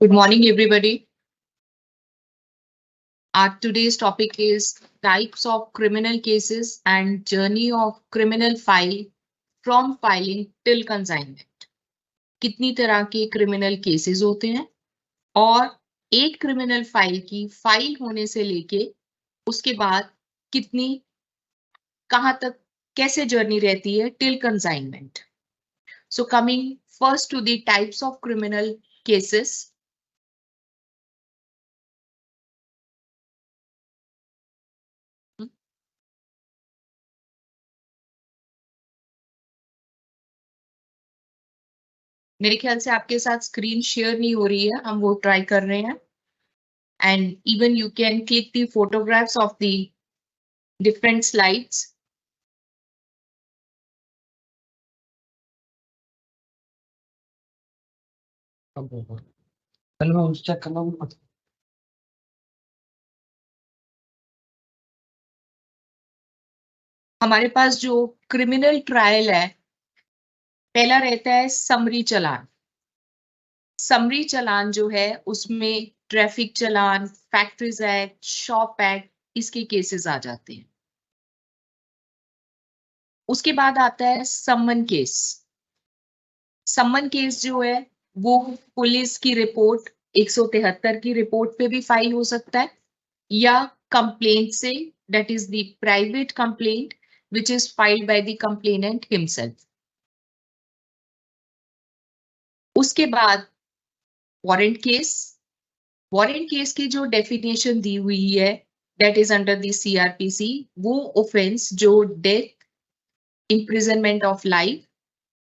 Good morning, everybody. Our today's topic is types of criminal cases and journey of criminal file from filing till consignment. कितनी तरह के criminal cases होते हैं और एक criminal file की फाइल होने से लेके उसके बाद कितनी कहाँ तक कैसे जर्नी रहती है till consignment. So coming first to the types of criminal cases. मेरे ख्याल से आपके साथ स्क्रीन शेयर नहीं हो रही है, हम वो ट्राई कर रहे हैं. And even you can click the photographs of the different slides. हमारे पास जो क्रिमिनल ट्रायल है, पहला रहता है समरी चलान. समरी चलान जो है उसमें ट्रैफिक चलान, फैक्ट्रीज एक्ट, शॉप एक्ट, इसके केसेस आ जाते हैं. उसके बाद आता है सम्मन केस. सम्मन केस जो है वो पुलिस की रिपोर्ट 173 की रिपोर्ट पे भी फाइल हो सकता है या कंप्लेंट से, that is the private complaint which is filed by the complainant himself. उसके बाद वारंट केस. वारंट केस की जो डेफिनेशन दी हुई है that is under the CRPC, वो ऑफेंस जो डेथ, इम्प्रिजनमेंट ऑफ लाइफ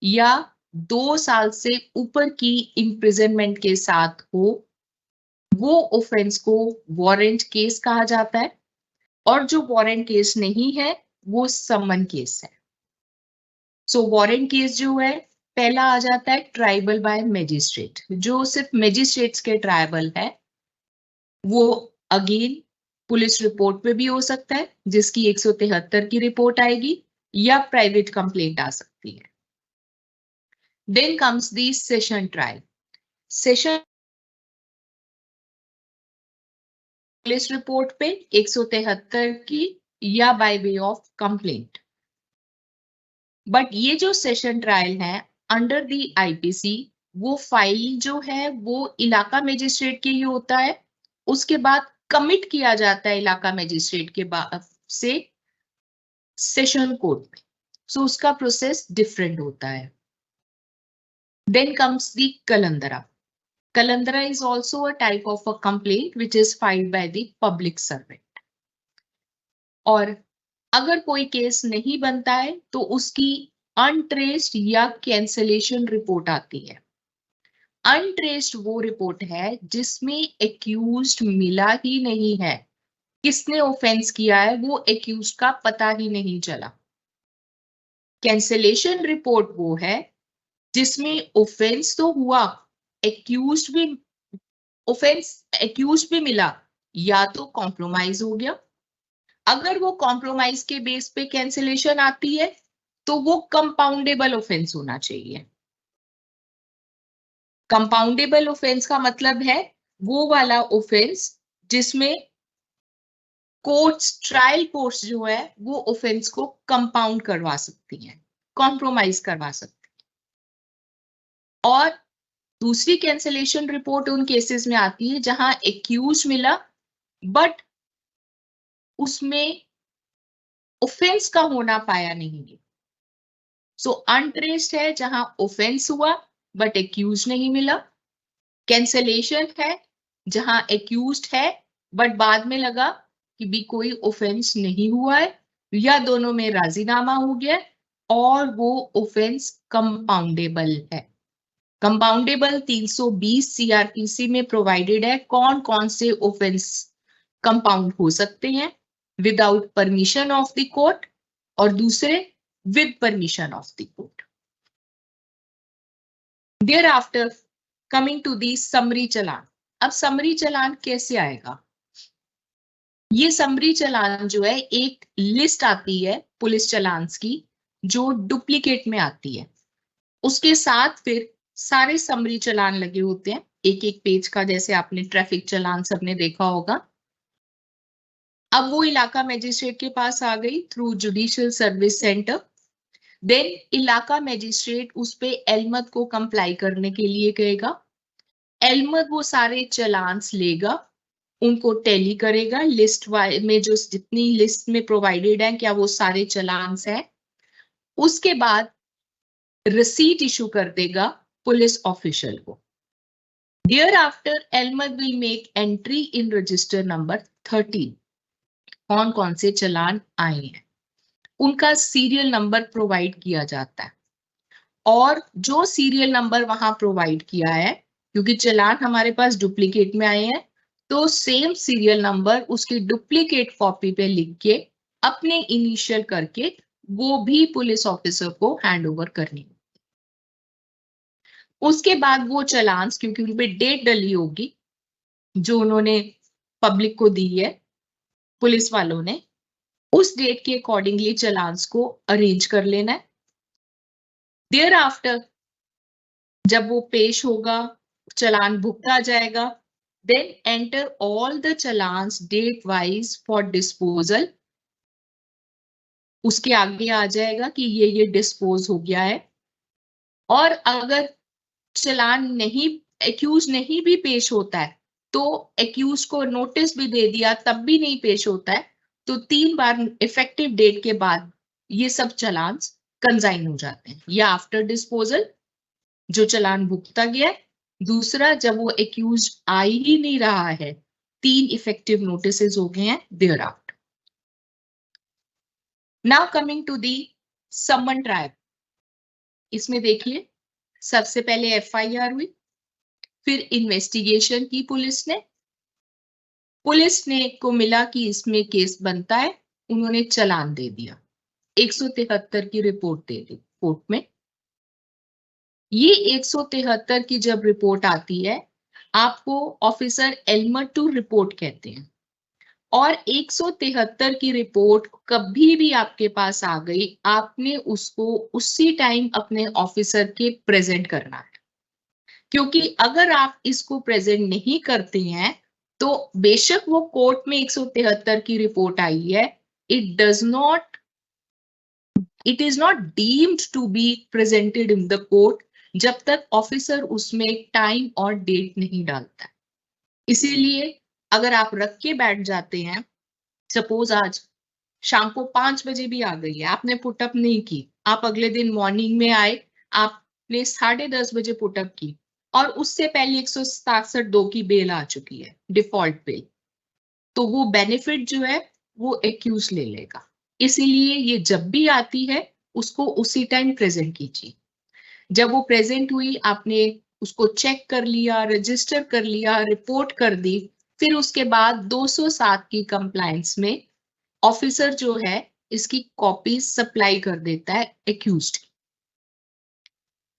या 2 साल से ऊपर की इम्प्रिजनमेंट के साथ हो, वो ऑफेंस को वारंट केस कहा जाता है. और जो वारंट केस नहीं है वो सम्मन केस है. सो वारंट केस जो है पहला आ जाता है ट्राइबल बाय मैजिस्ट्रेट, जो सिर्फ मैजिस्ट्रेट्स के ट्राइबल है. वो अगेन पुलिस रिपोर्ट पे भी हो सकता है जिसकी 173 की रिपोर्ट आएगी या प्राइवेट कंप्लेंट आ सकती है. Then comes the session trial. Session police report पे 173 की या by way of complaint. But ये जो सेशन ट्रायल है अंडर द IPC, वो फाइल जो है वो इलाका मजिस्ट्रेट के ही होता है. उसके बाद कमिट किया जाता है इलाका मजिस्ट्रेट के बाद से सेशन कोर्ट में. सो उसका प्रोसेस डिफरेंट होता है. Then comes the kalandra. Kalandra is also a type of a complaint which is filed by the public servant. और अगर कोई केस नहीं बनता है तो उसकी अनट्रेस्ड या कैंसलेशन रिपोर्ट आती है. अनट्रेस्ड वो रिपोर्ट है जिसमें एक्यूज्ड मिला ही नहीं है, किसने ऑफेंस किया है वो एक्यूज्ड का पता ही नहीं चला. कैंसलेशन रिपोर्ट वो है जिसमें ऑफेंस तो हुआ, एक्यूज्ड भी मिला या तो कॉम्प्रोमाइज हो गया. अगर वो कॉम्प्रोमाइज के बेस पे कैंसिलेशन आती है तो वो कंपाउंडेबल ऑफेंस होना चाहिए. कंपाउंडेबल ऑफेंस का मतलब है वो वाला ऑफेंस जिसमें कोर्ट्स, ट्रायल कोर्ट्स जो है वो ऑफेंस को कंपाउंड करवा सकती हैं, कॉम्प्रोमाइज करवा सकती हैं. और दूसरी कैंसिलेशन रिपोर्ट उन केसेस में आती है जहां एक्यूज मिला बट उसमें ऑफेंस का होना पाया नहीं है. सो अनट्रेस्ड है जहां ऑफेंस हुआ बट एक्यूज नहीं मिला. कैंसलेशन है जहां एक्यूज्ड है बट बाद में लगा कि भी कोई ऑफेंस नहीं हुआ है या दोनों में राजीनामा हो गया और वो ऑफेंस कंपाउंडेबल है. कंपाउंडेबल 320 CRPC में प्रोवाइडेड है कौन कौन से ऑफेंस कंपाउंड हो सकते हैं without permission of the court और दूसरे with permission of the court. Thereafter coming to the summary challan. अब समरी चलान कैसे आएगा? ये समरी चलान जो है एक लिस्ट आती है पुलिस चलान्स की जो डुप्लीकेट में आती है. उसके साथ फिर सारे समरी चलान लगे होते हैं एक एक पेज का, जैसे आपने ट्रैफिक चालान सबने देखा होगा। अब वो इलाका मजिस्ट्रेट के पास आ गई through judicial service centre. Then इलाका मजिस्ट्रेट उस पे एलमत को कंप्लाई करने के लिए कहेगा। एलमत वो सारे चालान्स लेगा, उनको टैली करेगा लिस्ट में, जो जितनी लिस्ट में प्रोवाइडेड है क्या वो सारे चालान्स हैं। उसके बाद रिसीट इशू कर देगा पुलिस ऑफिशियल को। Thereafter, Elmer will make entry in register number 13. कौन कौन से चालान आए हैं उनका सीरियल नंबर प्रोवाइड किया जाता है, और जो सीरियल नंबर वहां प्रोवाइड किया है, क्योंकि चालान हमारे पास डुप्लीकेट में आए हैं, तो सेम सीरियल नंबर उसकी डुप्लीकेट कॉपी पे लिख के अपने इनिशियल करके वो भी पुलिस ऑफिसर को हैंड ओवर करनी। उसके बाद वो चालान्स, क्योंकि उन पे डेट डली होगी जो उन्होंने पब्लिक को दी है पुलिस वालों ने, उस डेट के अकॉर्डिंगली चालान्स को अरेंज कर लेना है। देयर आफ्टर जब वो पेश होगा, चालान भुगता जाएगा, then enter all the challans date wise for disposal. उसके आगे आ जाएगा कि ये डिस्पोज हो गया है। और अगर चालान नहीं, एक्यूज नहीं भी पेश होता है, तो एक्यूज को नोटिस भी दे दिया तब भी नहीं पेश होता है, तो 3 बार इफेक्टिव डेट के बाद ये सब चालान कंजाइन हो जाते हैं, या आफ्टर डिस्पोजल जो चालान भुगता गया है, दूसरा जब वो एक्यूज आ ही नहीं रहा है, 3 इफेक्टिव नोटिसेस हो गए हैं thereafter. Now coming to the summon trial. इसमें देखिए सबसे पहले एफआईआर हुई, फिर इन्वेस्टिगेशन की पुलिस ने को मिला कि इसमें केस बनता है, उन्होंने चालान दे दिया, 173 की रिपोर्ट दे दी कोर्ट में। ये 173 की जब रिपोर्ट आती है, आपको ऑफिसर एल्मर टू रिपोर्ट कहते हैं, और 173 की रिपोर्ट कभी भी आपके पास आ गई, आपने उसको उसी टाइम अपने ऑफिसर के प्रेजेंट करना है, क्योंकि अगर आप इसको प्रेजेंट नहीं करते हैं तो बेशक वो कोर्ट में 173 की रिपोर्ट आई है, it is not deemed to be presented in the court जब तक ऑफिसर उसमें टाइम और डेट नहीं डालता है। इसीलिए अगर आप रख के बैठ जाते हैं, सपोज आज शाम को 5 बजे भी आ गई है, आपने पुटअप नहीं की, आप अगले दिन मॉर्निंग में आए, आपने 10:30 बजे पुटअप की, और उससे पहले 167(2) की बेल आ चुकी है, डिफॉल्ट बेल, तो वो बेनिफिट जो है वो एक्यूज ले लेगा। इसीलिए ये जब भी आती है उसको उसी टाइम प्रेजेंट कीजिए। जब वो प्रेजेंट हुई, आपने उसको चेक कर लिया, रजिस्टर कर लिया, रिपोर्ट कर दी, फिर उसके बाद 207 की कंप्लायंस में ऑफिसर जो है इसकी कॉपी सप्लाई कर देता है एक्यूज्ड।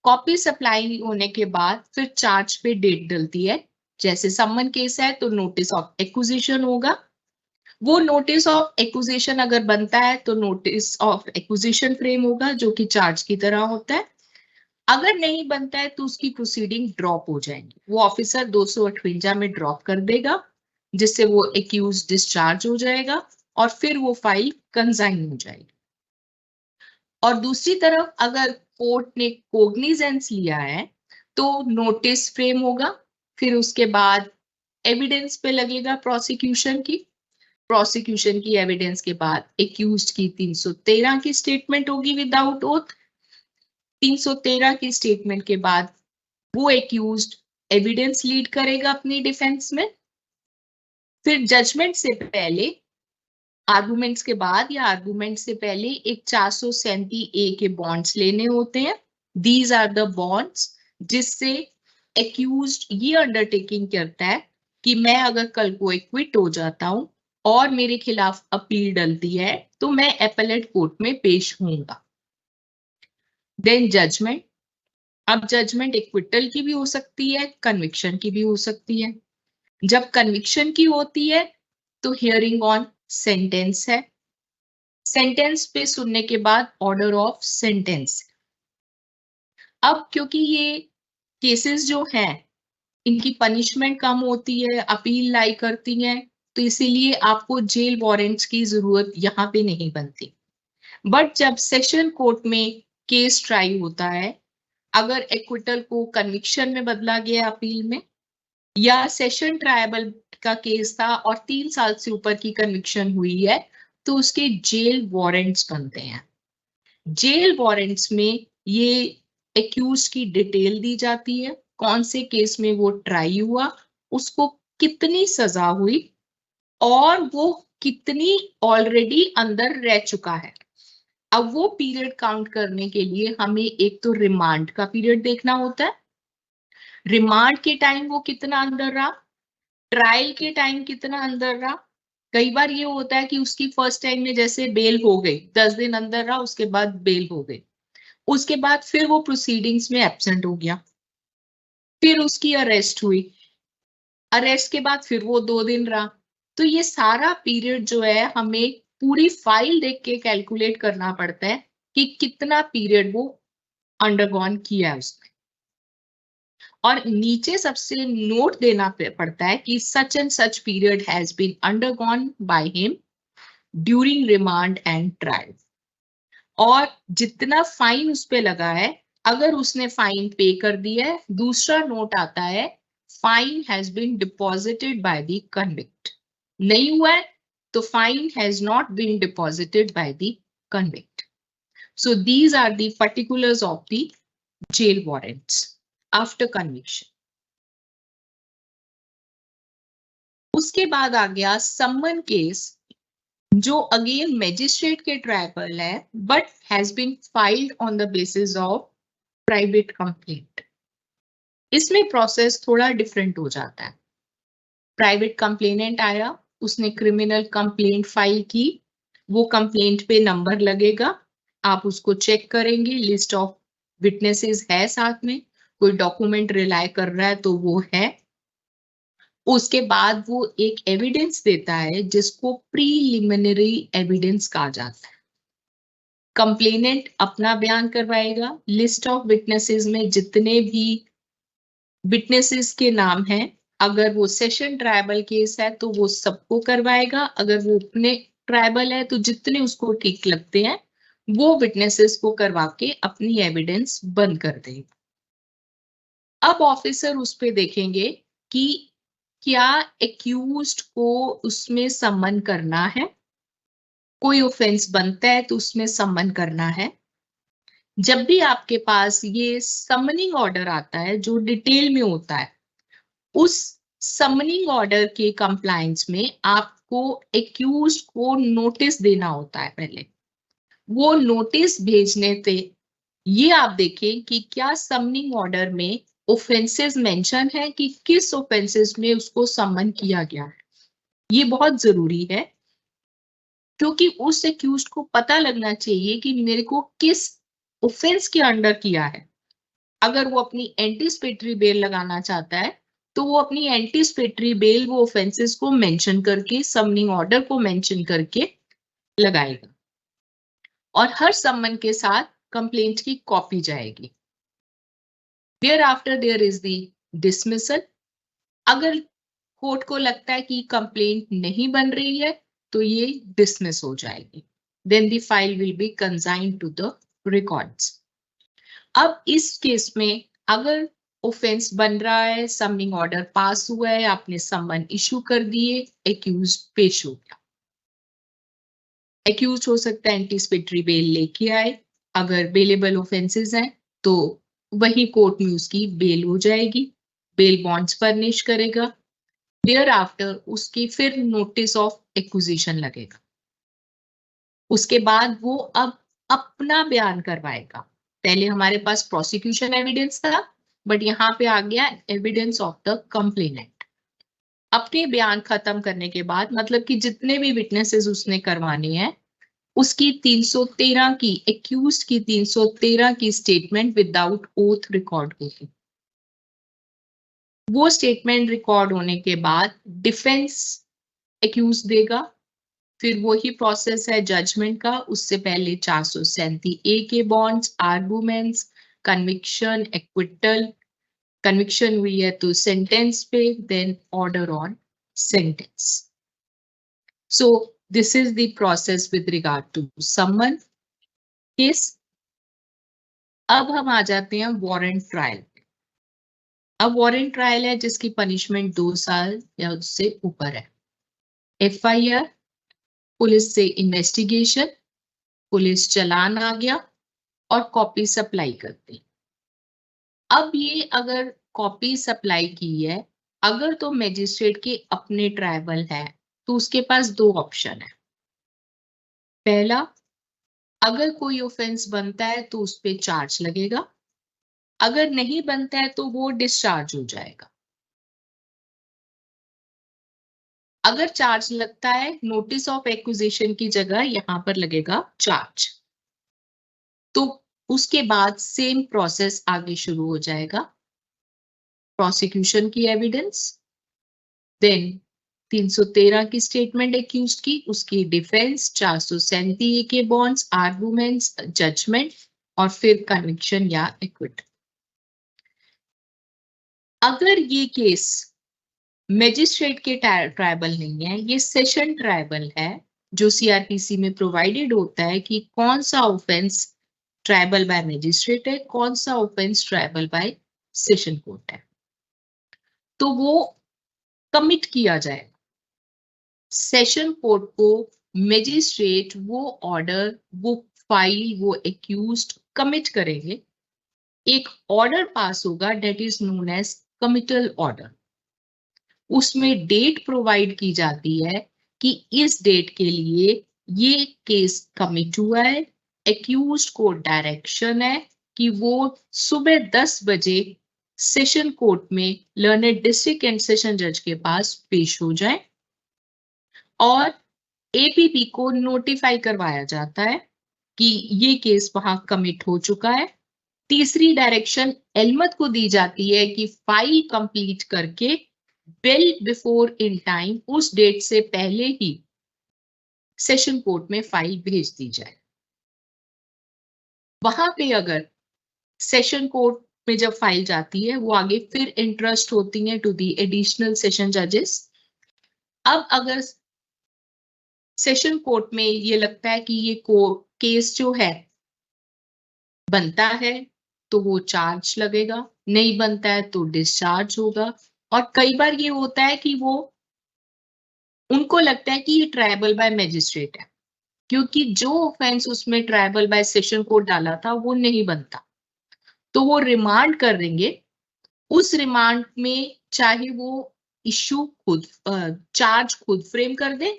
कॉपी सप्लाई होने के बाद फिर चार्ज पे डेट डलती है, जैसे समन केस है तो नोटिस ऑफ एक्विजिशन होगा, वो नोटिस ऑफ एक्विजिशन अगर बनता है तो नोटिस ऑफ एक्विजिशन फ्रेम होगा जो कि चार्ज की तरह होता है। अगर नहीं बनता है तो उसकी प्रोसीडिंग ड्रॉप हो जाएगी, वो ऑफिसर 258 में ड्रॉप कर देगा, जिससे वो एक्यूज डिस्चार्ज हो जाएगा और फिर वो फाइल कंसाइन हो जाएगी। और दूसरी तरफ अगर कोर्ट ने कोग्निजेंस लिया है तो नोटिस फ्रेम होगा, फिर उसके बाद एविडेंस पे लगेगा प्रोसिक्यूशन की एविडेंस के बाद एक्यूज्ड की 313 की स्टेटमेंट होगी विदाउट ओथ। 313 की स्टेटमेंट के बाद वो एक्यूज्ड एविडेंस लीड करेगा अपनी डिफेंस में। फिर जजमेंट से पहले, आर्गुमेंट्स के बाद या आर्गुमेंट से पहले एक 437A के बॉन्ड्स लेने होते हैं। दीज आर द बॉन्ड्स जिससे एक्यूज्ड ये अंडरटेकिंग करता है कि मैं अगर कल को एक्विट हो जाता हूं और मेरे खिलाफ अपील डलती है तो मैं एपेलेट कोर्ट में पेश होऊंगा। Then judgement. अब जजमेंट एक्विटल की भी हो सकती है, कन्विक्शन की भी हो सकती है। जब कन्विक्शन की होती है तो हियरिंग ऑन सेंटेंस है, सेंटेंस पे सुनने के बाद ऑर्डर ऑफ सेंटेंस। अब क्योंकि ये केसेस जो हैं इनकी पनिशमेंट कम होती है, अपील लाई करती है, तो इसीलिए आपको जेल वारंट्स की जरूरत यहाँ पे नहीं बनती। बट जब सेशन कोर्ट में केस ट्राई होता है, अगर एक्विटल को कन्विक्शन में बदला गया अपील में, या सेशन ट्रायबल का केस था और 3 साल से ऊपर की कन्विक्शन हुई है, तो उसके जेल वारंट्स बनते हैं। जेल वारंट्स में ये एक्यूज की डिटेल दी जाती है, कौन से केस में वो ट्राई हुआ, उसको कितनी सजा हुई और वो कितनी ऑलरेडी अंदर रह चुका है। अब वो पीरियड काउंट करने के लिए हमें एक तो रिमांड का पीरियड देखना होता है, रिमांड के टाइम वो कितना अंदर रहा, ट्रायल के टाइम कितना अंदर रहा। कई बार ये होता है कि उसकी फर्स्ट टाइम में जैसे बेल हो गई, 10 दिन अंदर रहा, उसके बाद बेल हो गई, उसके बाद फिर वो प्रोसीडिंग्स में एब्सेंट हो गया, फिर उसकी अरेस्ट हुई, अरेस्ट के बाद फिर वो 2 दिन रहा। तो ये सारा पीरियड जो है हमें पूरी फाइल देख के कैलकुलेट करना पड़ता है कि कितना पीरियड वो अंडरगॉन किया है उसने, और नीचे सबसे नोट देना पड़ता है कि such and such period has been undergone by him during remand and trial. और जितना फाइन उस पे लगा है, अगर उसने फाइन पे कर दिया है, दूसरा नोट आता है fine has been deposited by the convict. नहीं हुआ है तो fine has not been deposited by the convict. So these are the particulars of the jail warrants after conviction. उसके बाद आ गया सम्मन केस, जो अगेन मैजिस्ट्रेट के ट्रायबल है but has been filed on the basis of private complaint. इसमें process थोड़ा different हो जाता है। प्राइवेट कंप्लेनेंट आया, उसने क्रिमिनल कंप्लेंट फाइल की, वो कंप्लेंट पे नंबर लगेगा, आप उसको चेक करेंगे, लिस्ट ऑफ विटनेसेस है साथ में, कोई डॉक्यूमेंट रिलाई कर रहा है तो वो है। उसके बाद वो एक एविडेंस देता है जिसको प्रीलिमिनरी एविडेंस कहा जाता है। कंप्लेनेंट अपना बयान करवाएगा, लिस्ट ऑफ विटनेसेस में जितने भी विटनेसेस के नाम हैं, अगर वो सेशन ट्राइबल केस है तो वो सबको करवाएगा, अगर वो अपने ट्राइबल है तो जितने उसको ठीक लगते हैं वो विटनेसेस को करवा के अपनी एविडेंस बंद कर देगा। अब ऑफिसर उस पे देखेंगे कि क्या एक्यूज्ड को उसमें सम्मन करना है, कोई ऑफेंस बनता है तो उसमें सम्मन करना है। जब भी आपके पास ये समनिंग ऑर्डर आता है जो डिटेल में होता है, उस समनिंग ऑर्डर के कंप्लायंस में आपको एक्यूज्ड को नोटिस देना होता है। पहले वो नोटिस भेजने से ये आप देखें कि क्या समनिंग ऑर्डर में ऑफेंसेस मेंशन है कि किस ऑफेंसेस में उसको समन किया गया है। ये बहुत जरूरी है क्योंकि उस एक्यूज्ड को पता लगना चाहिए कि मेरे को किस ऑफेंस के अंडर किया है। अगर वो अपनी एंटीसिपेटरी बेल लगाना चाहता है तो वो अपनी एंटीसिपेटरी बेल वो ऑफेंसेस को मेंशन करके, समनिंग ऑर्डर को मेंशन करके लगाएगा, और हर सम्मन के साथ कंप्लेंट की कॉपी जाएगी। Thereafter there is the dismissal। अगर कोर्ट को लगता है कि कंप्लेंट नहीं बन रही है तो ये डिसमिस हो जाएगी। Then the file will be consigned to the records। अब इस केस में अगर ऑफेंस बन रहा है, समनिंग ऑर्डर पास हुआ है, आपने समन इशू कर दिए, एक्यूज्ड पेश हो गया। एक्यूज्ड हो सकता है एंटीसिपेटरी बेल लेके आए, अगर बेलेबल ऑफेंसेस हैं तो वही कोर्ट में उसकी बेल हो जाएगी, बेल बॉन्ड्स फर्निश करेगा। देयर आफ्टर उसकी फिर नोटिस ऑफ एक्विजिशन लगेगा, उसके बाद वो अब अपना बयान करवाएगा। पहले हमारे पास प्रोसिक्यूशन एविडेंस था, बट यहाँ पे आ गया एविडेंस ऑफ द कंप्लेनेंट। अपने बयान खत्म करने के बाद, मतलब कि जितने भी विटनेसेस उसने करवाने हैं, उसकी 313 की, एक्यूज्ड की 313 की स्टेटमेंट विदाउट ओथ रिकॉर्ड होगी। वो स्टेटमेंट रिकॉर्ड होने के बाद डिफेंस एक्यूज देगा, फिर वही प्रोसेस है जजमेंट का। उससे पहले 437A के bonds, arguments, conviction, acquittal, conviction हुई है तो सेंटेंस पे, then order on sentence. So this is the process with regard to summon case. अब हम आ जाते हैं वारंट ट्रायल. अब वारंट ट्रायल है जिसकी पनिशमेंट 2 साल या उससे ऊपर है. FIR, पुलिस से इन्वेस्टिगेशन, पुलिस चलान आ गया और कॉपी सप्लाई करती. अब ये अगर कॉपी सप्लाई की है, अगर तो मजिस्ट्रेट के अपने ट्राइबल है तो उसके पास 2 ऑप्शन है. पहला, अगर कोई ऑफेंस बनता है तो उस पे चार्ज लगेगा, अगर नहीं बनता है तो वो डिस्चार्ज हो जाएगा. अगर चार्ज लगता है, नोटिस ऑफ एक्विजिशन की जगह यहां पर लगेगा चार्ज. तो उसके बाद सेम प्रोसेस आगे शुरू हो जाएगा. प्रोसिक्यूशन की एविडेंस, देन 313 की स्टेटमेंट एक्यूज्ड की, उसकी डिफेंस, 437 के बॉन्ड्स, आर्गुमेंट्स, जजमेंट और फिर कन्विक्शन या एक्विट. अगर ये केस मजिस्ट्रेट के ट्राइबल नहीं है, ये सेशन ट्राइबल है, जो CRPC में प्रोवाइडेड होता है कि कौन सा ऑफेंस ट्राइबल बाय मजिस्ट्रेट है, कौन सा offence triable by session court है, तो वो कमिट किया जाए. सेशन कोर्ट को मजिस्ट्रेट वो ऑर्डर, वो फाइल, वो एक्यूज्ड कमिट करेंगे. एक ऑर्डर पास होगा that is known as committal order. उसमें डेट प्रोवाइड की जाती है कि इस डेट के लिए ये केस कमिट हुआ है. एक्यूज्ड को डायरेक्शन है कि वो सुबह 10 बजे सेशन कोर्ट में लर्नेड डिस्ट्रिक्ट एंड सेशन जज के पास पेश हो जाए और APP को नोटिफाई करवाया जाता है कि ये केस वहां कमिट हो चुका है. तीसरी डायरेक्शन एलमत को दी जाती है कि फाइल कंप्लीट करके वेल बिफोर इन टाइम, उस डेट से पहले ही सेशन कोर्ट में फाइल भेज दी जाए. वहां पे अगर सेशन कोर्ट में जब फाइल जाती है, वो आगे फिर इंटरेस्ट होती है टू दी एडिशनल सेशन जजेस. अब अगर सेशन कोर्ट में ये लगता है कि ये केस जो है बनता है तो वो चार्ज लगेगा, नहीं बनता है तो डिस्चार्ज होगा. और कई बार ये होता है कि वो उनको लगता है कि ये ट्राइबल बाय मजिस्ट्रेट है, क्योंकि जो ऑफेंस उसमें ट्राइबल बाय सेशन कोर्ट डाला था वो नहीं बनता, तो वो रिमांड कर देंगे. उस रिमांड में चाहे वो इश्यू खुद चार्ज खुद फ्रेम कर दे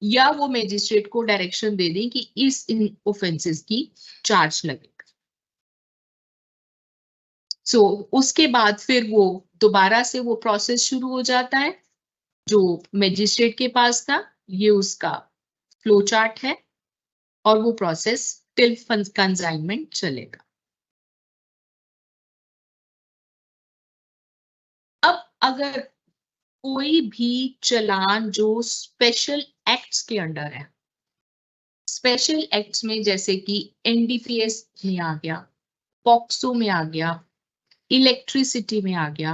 या वो मजिस्ट्रेट को डायरेक्शन दे दें कि इस इन ऑफेंसेस की चार्ज लगेगा. सो उसके बाद फिर वो दोबारा से वो प्रोसेस शुरू हो जाता है जो मजिस्ट्रेट के पास था. ये उसका फ्लो चार्ट है और वो प्रोसेस टिल कंसाइनमेंट चलेगा. अब अगर कोई भी चलान जो स्पेशल एक्ट्स के अंडर है, स्पेशल एक्ट्स में जैसे कि NDPS में आ गया, पॉक्सो में आ गया, इलेक्ट्रिसिटी में आ गया,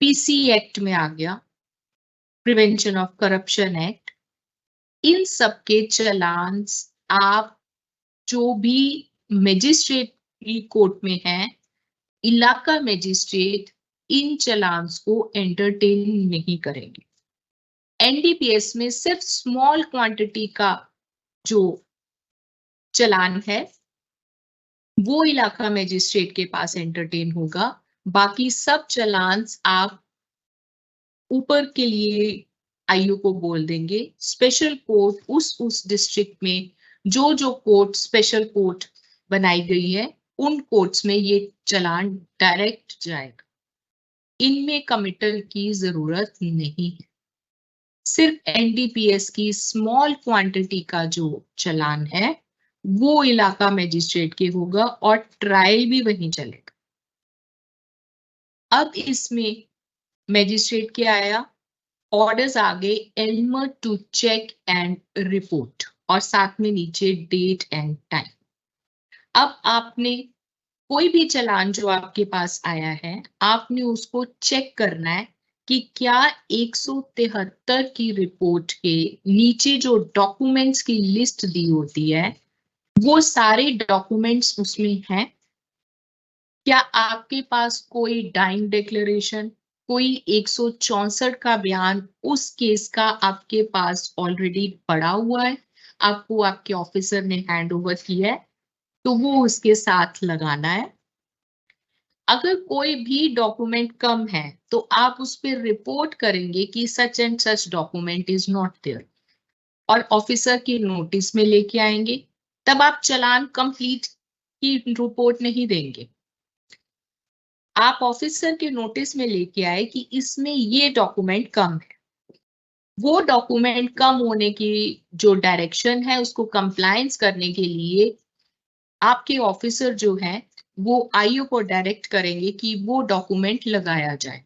PC एक्ट में आ गया, प्रिवेंशन ऑफ करप्शन एक्ट, इन सब के चलान आप जो भी मजिस्ट्रेट कोर्ट में है, इलाका मजिस्ट्रेट इन चलान्स को एंटरटेन नहीं करेंगे. NDPS में सिर्फ स्मॉल क्वांटिटी का जो चलान है वो इलाका मजिस्ट्रेट के पास एंटरटेन होगा. बाकी सब चलान आप ऊपर के लिए IU को बोल देंगे. स्पेशल कोर्ट उस डिस्ट्रिक्ट में जो कोर्ट स्पेशल कोर्ट बनाई गई है, उन कोर्ट्स में ये चलान डायरेक्ट जाएगा. इनमें कमिटल की जरूरत नहीं है. सिर्फ NDPS की स्मॉल क्वांटिटी का जो चलान है वो इलाका मजिस्ट्रेट के होगा और ट्रायल भी वहीं चलेगा. अब इसमें मजिस्ट्रेट क्या आया, ऑर्डर्स आ गए एलमट टू चेक एंड रिपोर्ट और साथ में नीचे डेट एंड टाइम. अब आपने कोई भी चालान जो आपके पास आया है, आपने उसको चेक करना है कि क्या 173 की रिपोर्ट के नीचे जो डॉक्यूमेंट्स की लिस्ट दी होती है वो सारे डॉक्यूमेंट्स उसमें हैं। क्या आपके पास कोई डाइंग डिक्लेरेशन, कोई 164 का बयान उस केस का आपके पास ऑलरेडी पड़ा हुआ है, आपको आपके ऑफिसर ने हैंड ओवर किया है, तो वो उसके साथ लगाना है। अगर कोई भी डॉक्यूमेंट कम है तो आप उस पर रिपोर्ट करेंगे कि such and such document is not there और ऑफिसर की नोटिस में लेके आएंगे। तब आप चालान कंप्लीट की रिपोर्ट नहीं देंगे, आप ऑफिसर के नोटिस में लेके आए कि इसमें ये डॉक्यूमेंट कम है। वो डॉक्यूमेंट कम होने की जो डायरेक्शन है उसको कंप्लायंस करने के लिए आपके ऑफिसर जो है वो आईओ को डायरेक्ट करेंगे कि वो डॉक्यूमेंट लगाया जाए।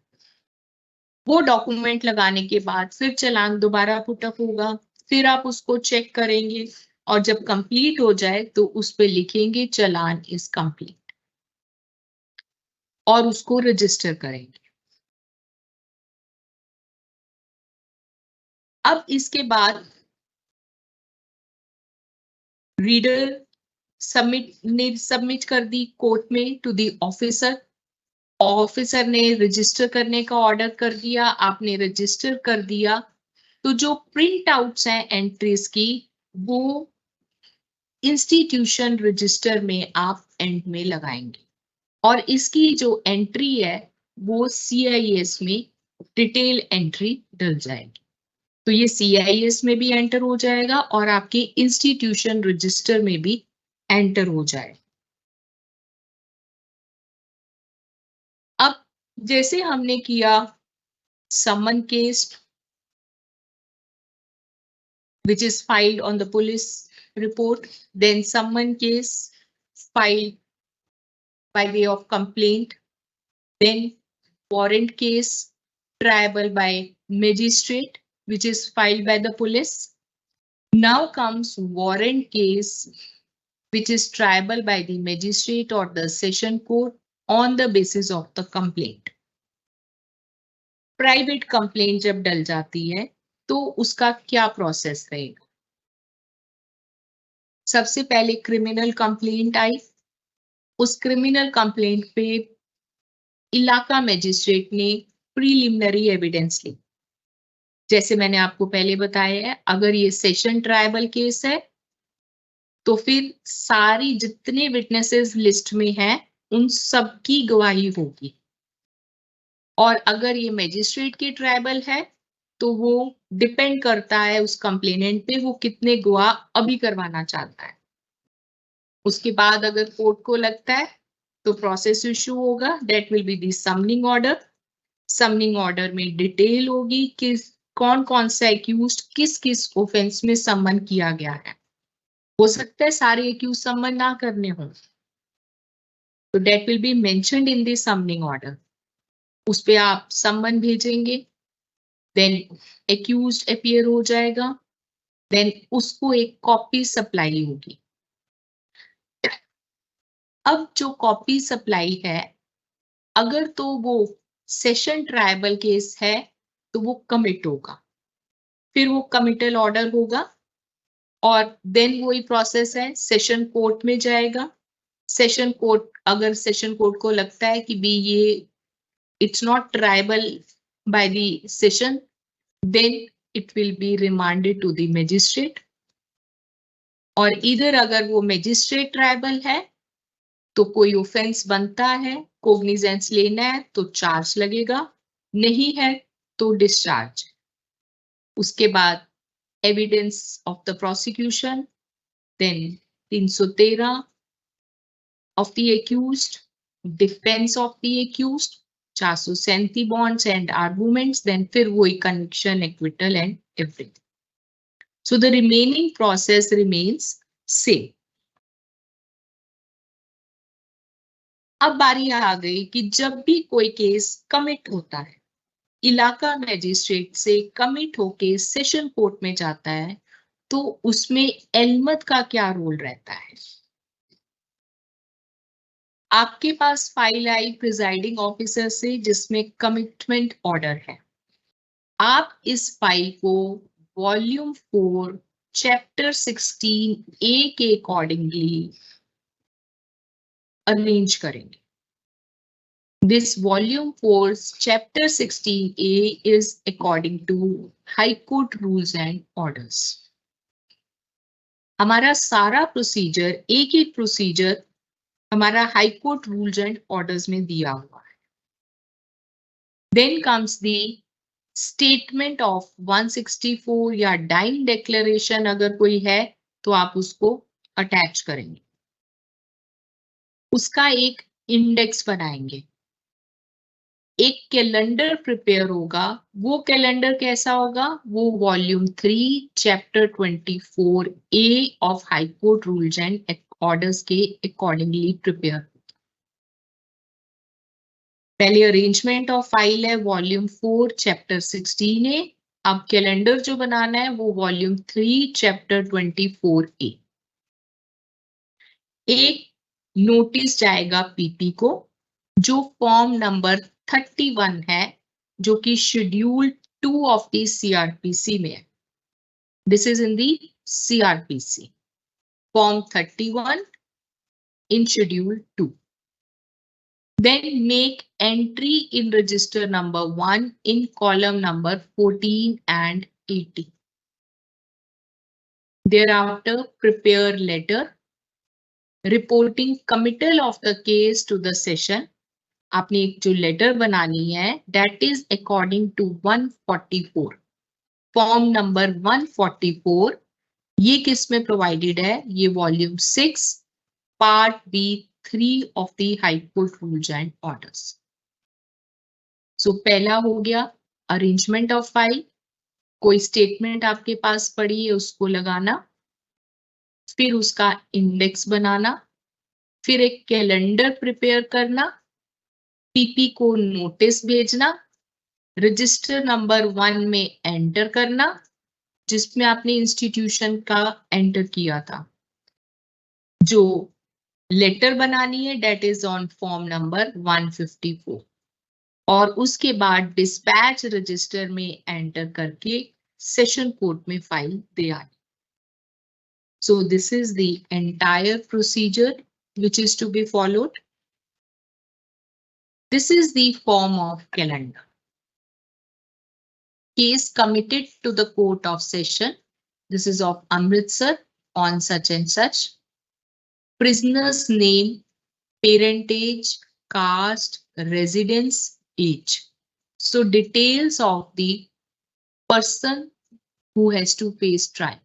वो डॉक्यूमेंट लगाने के बाद फिर चालान दोबारा पुटअप होगा, फिर आप उसको चेक करेंगे और जब कंप्लीट हो जाए तो उस पे लिखेंगे चालान इज कंप्लीट और उसको रजिस्टर करेंगे। अब इसके बाद रीडर सबमिट कर दी कोर्ट में टू द ऑफिसर। ऑफिसर ने रजिस्टर करने का ऑर्डर कर दिया, आपने रजिस्टर कर दिया, तो जो प्रिंट आउट्स हैं एंट्रीज की वो इंस्टीट्यूशन रजिस्टर में आप एंड में लगाएंगे और इसकी जो एंट्री है वो CIS में डिटेल एंट्री डल जाएगी। तो ये CIS में भी एंटर हो जाएगा और आपके इंस्टीट्यूशन रजिस्टर में भी एंटर हो जाएगा। अब जैसे हमने किया summon case which is filed on the police report, then summon case filed by way of complaint, then warrant case triable by magistrate which is filed by the police. Now comes warrant case which is triable by the magistrate or the session court on the basis of the complaint. Private complaint जब डल जाती है तो उसका क्या process रहेगा? सबसे पहले criminal complaint आई, उस क्रिमिनल कंप्लेंट पे इलाका मजिस्ट्रेट ने प्रीलिमिनरी एविडेंस ली। जैसे मैंने आपको पहले बताया है, अगर ये सेशन ट्राइबल केस है तो फिर सारी जितने विटनेसेस लिस्ट में हैं उन सब की गवाही होगी, और अगर ये मजिस्ट्रेट की ट्राइबल है तो वो डिपेंड करता है उस कंप्लेनेंट पे वो कितने गवाह अभी करवाना चाहता है। उसके बाद अगर कोर्ट को लगता है तो प्रोसेस इशू होगा, that will be the summoning order. Summoning order में डिटेल होगी कि कौन कौन सा एक्यूज्ड किस किस ऑफेंस में समन किया गया है। हो सकता है सारे एक्यूज समन ना करने हों, तो that will be mentioned in the summoning order. उस पे आप समन भेजेंगे, देन एक्यूज्ड अपीयर हो जाएगा, देन उसको एक कॉपी सप्लाई होगी। अब जो कॉपी सप्लाई है, अगर तो वो सेशन ट्राइबल केस है तो वो कमिट होगा, फिर वो कमिटल ऑर्डर होगा और देन वही प्रोसेस है, सेशन कोर्ट में जाएगा। सेशन कोर्ट, अगर सेशन कोर्ट को लगता है कि भी ये it's not triable by the session, then it will be remanded to the magistrate. और इधर अगर वो मजिस्ट्रेट ट्राइबल है तो कोई ऑफेंस बनता है, कोग्निजेंस लेना है तो चार्ज लगेगा, नहीं है तो डिस्चार्ज। उसके बाद evidence of the prosecution, then 313 of the accused, defense of the accused, 437 bonds and arguments, then फिर वही conviction, acquittal and everything. So the remaining process remains same. अब बारी आ गई कि जब भी कोई केस कमिट होता है, इलाका मजिस्ट्रेट से कमिट होके सेशन कोर्ट में जाता है, तो उसमें एलमत का क्या रोल रहता है? आपके पास फाइल आई प्रिजाइडिंग ऑफिसर से जिसमें कमिटमेंट ऑर्डर है। आप इस फाइल को वॉल्यूम 4 चैप्टर 16 ए के अकॉर्डिंगली अरेंज करेंगे। This volume 4 chapter 16A is according to High Court rules and orders. हमारा सारा प्रोसीजर एक एक प्रोसीजर हमारा high court rules and orders में दिया हुआ है। Then comes the statement of 164 या डाइंग डिक्लेरेशन अगर कोई है तो आप उसको अटैच करेंगे, उसका एक इंडेक्स बनाएंगे, एक कैलेंडर प्रिपेयर होगा। वो कैलेंडर कैसा होगा? वो volume 3 chapter 24 A of high court rules and orders के अकॉर्डिंगली प्रिपेयर। पहले अरेंजमेंट ऑफ फाइल है वॉल्यूम 4 चैप्टर 16 ए। अब कैलेंडर जो बनाना है वो वॉल्यूम 3 चैप्टर 24 ए। एक नोटिस जाएगा पीपी को जो फॉर्म नंबर 31 है, जो कि शेड्यूल 2 ऑफ द सीआरपीसी में है। This is in the CrPC form 31 in schedule 2। Then make entry in register number 1 in column number 14 and 18. Thereafter, prepare letter reporting committal of the case to the session. आपने एक जो letter बनानी है that is according to 144. Form number 144 ये किस में provided है? ये volume 6 part B 3 of the High Court rules and orders. So पहला हो गया अरेंजमेंट ऑफ फाइल, कोई स्टेटमेंट आपके पास पड़ी है उसको लगाना, फिर उसका इंडेक्स बनाना, फिर एक कैलेंडर प्रिपेयर करना, पीपी को नोटिस भेजना, रजिस्टर नंबर 1 में एंटर करना जिसमें आपने इंस्टीट्यूशन का एंटर किया था, जो लेटर बनानी है that is on form number 154, और उसके बाद डिस्पैच रजिस्टर में एंटर करके सेशन कोर्ट में फाइल दे आनी। So this is the entire procedure which is to be followed. This is the form of calendar. Case committed to the court of session. This is of Amritsar on such and such. Prisoner's name, parentage, caste, residence, age. So details of the person who has to face trial.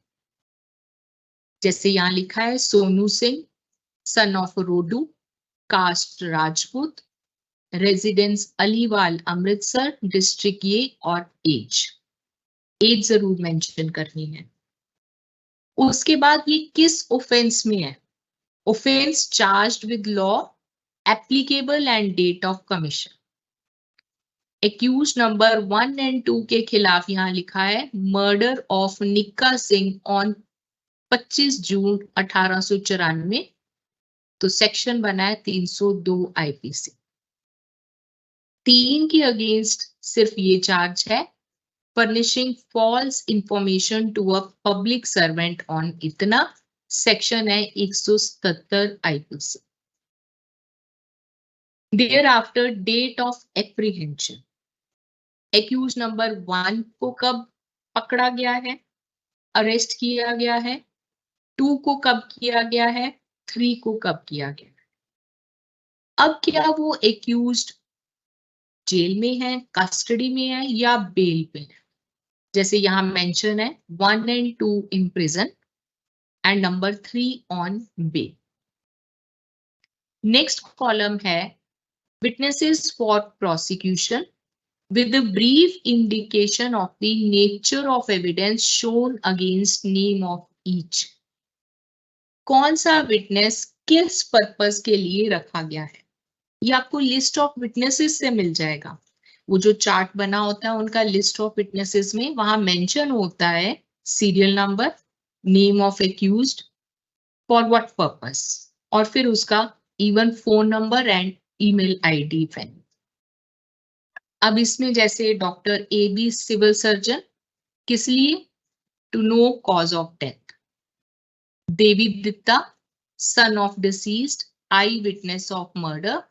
जैसे यहाँ लिखा है Sonu Singh, son of Rodu, caste Rajput, residence Aliwal Amritsar, district ये, और as जरूर mention करनी है। उसके बाद ये किस ऑफेंस में है? Offence charged with law, applicable and date of commission. Accused number 1 and 2 के खिलाफ यहाँ लिखा है मर्डर ऑफ निक्का सिंह ऑन 25 जून 1894। तो सेक्शन बना है 302 आईपीसी। 3 के अगेंस्ट सिर्फ ये चार्ज है, furnishing false information to a public servant on इतना, सेक्शन है 177 IPC. Thereafter date of apprehension, accused number 1 को कब पकड़ा गया है, अरेस्ट किया गया है, 2 को कब किया गया है, 3 को कब किया गया। अब क्या वो एक्यूज्ड जेल में है, कस्टडी में है या बेल पे है? जैसे यहां मेंशन है 1 and 2 in prison and number 3 on bail. Next column है witnesses for prosecution with a brief indication of the nature of evidence shown against name of each. कौन सा विटनेस किस पर्पस के लिए रखा गया है, ये आपको लिस्ट ऑफ विटनेसेस से मिल जाएगा। वो जो चार्ट बना होता है उनका लिस्ट ऑफ विटनेसेस में वहां मेंशन होता है serial number, name of accused, for what purpose, और फिर उसका even phone number and email ID if any. अब इसमें जैसे डॉक्टर AB सिविल सर्जन, किस लिए? To know cause of death. Devi Datta son of deceased eyewitness of murder,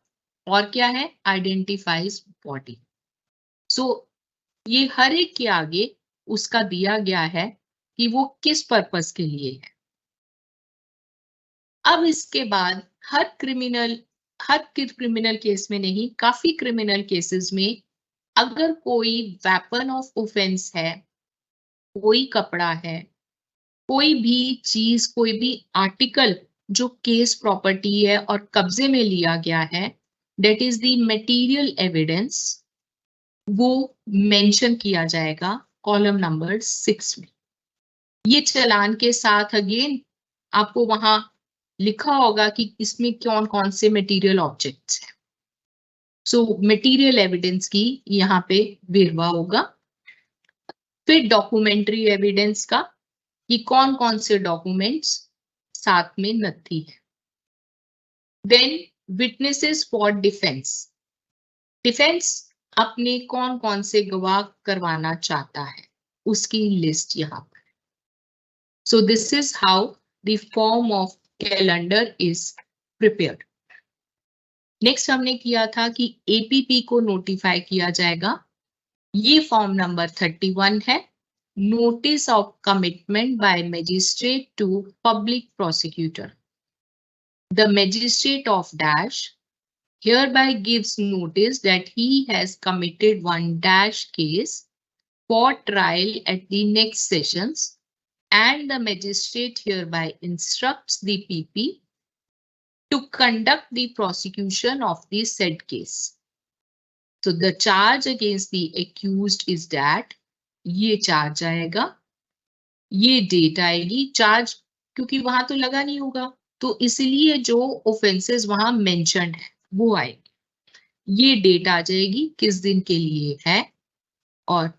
और क्या है? Identifies body. सो ये हर एक के आगे उसका दिया गया है कि वो किस पर्पस के लिए है. अब इसके बाद हर क्रिमिनल केस में नहीं, काफी क्रिमिनल केसेस में अगर कोई वेपन ऑफ ऑफेंस है, कोई कपड़ा है, कोई भी चीज, कोई भी आर्टिकल जो केस प्रॉपर्टी है और कब्जे में लिया गया है, that is the material evidence, वो मेंशन किया जाएगा कॉलम नंबर 6 में. ये चालान के साथ अगेन आपको वहां लिखा होगा कि इसमें कौन कौन से मटेरियल ऑब्जेक्ट्स हैं. सो मटेरियल एविडेंस की यहाँ पे वेरवा होगा. फिर डॉक्यूमेंट्री एविडेंस का, कि कौन कौन से डॉक्यूमेंट्स साथ में नथी है. Then witnesses for defence. Defence अपने कौन कौन से गवाह करवाना चाहता है, उसकी लिस्ट यहाँ पर. सो this is how the form of calendar is prepared. Next हमने किया था कि एपीपी को नोटिफाई किया जाएगा. ये फॉर्म नंबर 31 है. Notice of commitment by magistrate to public prosecutor. The magistrate of dash hereby gives notice that he has committed one dash case for trial at the next sessions, and the magistrate hereby instructs the PP to conduct the prosecution of the said case. So the charge against the accused is that, ये charge आएगा, ये date आएगी. Charge क्योंकि वहां तो लगा नहीं होगा, तो इसलिए जो ऑफेंसेस वहां मेंशन्ड है वो आएगी. ये डेट आ जाएगी किस दिन के लिए है और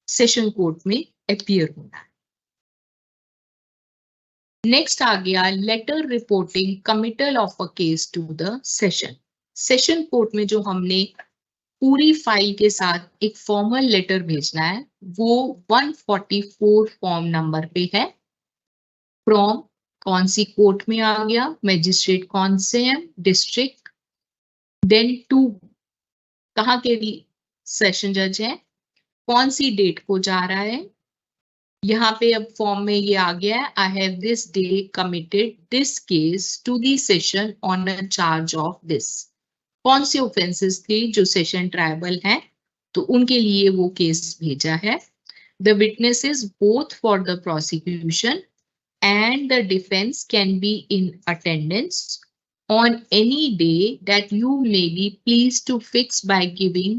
सेशन कोर्ट में अपीयर होना है. नेक्स्ट आ गया letter reporting committal of a case to the session. Session court में जो हमने पूरी फाइल के साथ एक फॉर्मल लेटर भेजना है, वो 144 फॉर्म नंबर पे है. फ्रॉम कौन सी कोर्ट में आ गया, मैजिस्ट्रेट कौन से हैं, डिस्ट्रिक्ट. देन टू कहाँ के सेशन जज हैं, कौन सी डेट को जा रहा है. यहाँ पे अब फॉर्म में ये आ गया है, I have this day committed this case to the session on a charge of this. कौन से ऑफेंसेस थे जो सेशन ट्रायबल हैं, तो उनके लिए वो केस भेजा है. The witnesses both for the prosecution and the defence can be in attendance on any day that you may be pleased to fix by giving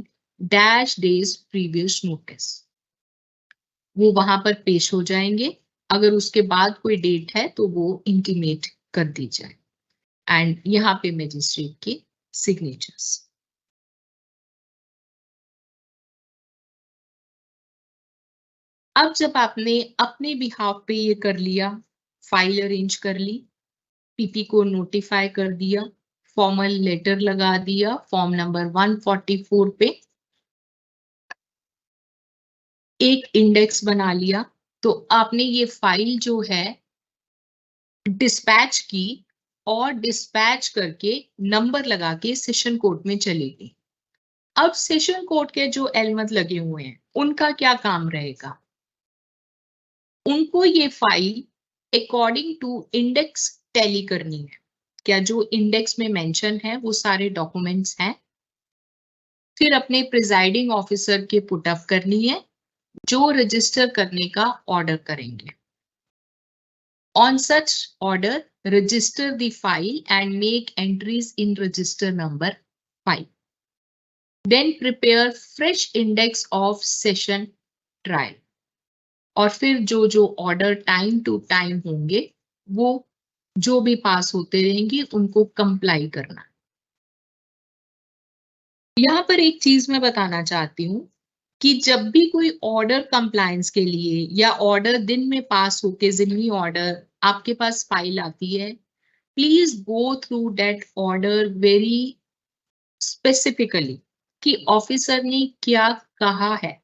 dash days previous notice. वो वहां पर पेश हो जाएंगे. अगर उसके बाद कोई डेट है तो वो इंटीमेट कर दी जाए. एंड यहाँ पे मैजिस्ट्रेट के सिग्नेचर्स. अब जब आपने अपने बिहाफ पे ये कर लिया, फाइल अरेंज कर ली, पीपी को नोटिफाई कर दिया, फॉर्मल लेटर लगा दिया फॉर्म नंबर 144 पे, एक इंडेक्स बना लिया, तो आपने ये फाइल जो है डिस्पैच की और डिस्पैच करके नंबर लगा के सेशन कोर्ट में चलेगी. अब सेशन कोर्ट के जो एलमत लगे हुए हैं उनका क्या काम रहेगा, उनको ये file according to index tally करनी है. क्या जो इंडेक्स में मेंशन है वो सारे डॉक्यूमेंट्स हैं. फिर अपने प्रिजाइडिंग ऑफिसर के पुट अप करनी है, जो रजिस्टर करने का ऑर्डर करेंगे. On such order register the file and make entries in register number 5. Then prepare fresh index of session trial. और फिर जो जो ऑर्डर टाइम टू टाइम होंगे वो जो भी पास होते रहेंगे उनको कंप्लाई करना. यहाँ पर एक चीज मैं बताना चाहती हूँ कि जब भी कोई ऑर्डर कंप्लायंस के लिए या ऑर्डर दिन में पास होके जिमनी ऑर्डर आपके पास फाइल आती है, please go through that order very specifically कि ऑफिसर ने क्या कहा है,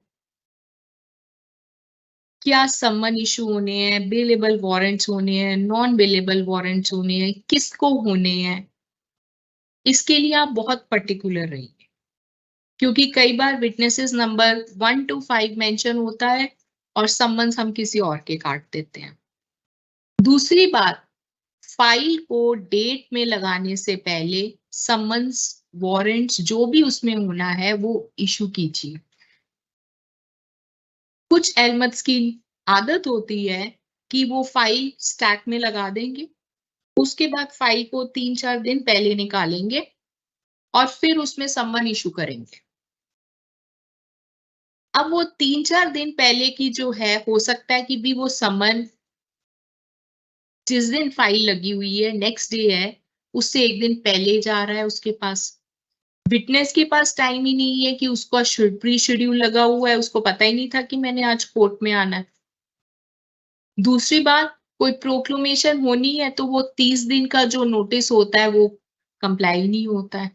क्या सम्मन इशू होने हैं, बेलेबल वारंट्स होने हैं, नॉन बेलेबल वारंट्स होने हैं, किसको होने हैं। इसके लिए आप बहुत पर्टिकुलर रहिए, क्योंकि कई बार विटनेसेस नंबर 1 to 5 मेंशन होता है और सम्मन्स हम किसी और के काट देते हैं। दूसरी बात, फाइल को डेट में लगाने से पहले सम्मन्स वारंट्स जो भी उसमें होना है वो इशू कीजिए। कुछ एलमट्स की आदत होती है कि वो फाइल स्टैक में लगा देंगे, उसके बाद फाइल को 3-4 दिन पहले निकालेंगे और फिर उसमें सम्मन इशू करेंगे। अब वो 3-4 दिन पहले की जो है, हो सकता है कि भी वो सम्मन जिस दिन फाइल लगी हुई है नेक्स्ट डे है, उससे एक दिन पहले जा रहा है उसके पास। विटनेस के पास टाइम ही नहीं है कि उसका प्री शेड्यूल लगा हुआ है, उसको पता ही नहीं था कि मैंने आज कोर्ट में आना है। दूसरी बात, कोई प्रोक्लेमेशन होनी है तो वो 30 दिन का जो नोटिस होता है वो कंप्लाई नहीं होता है।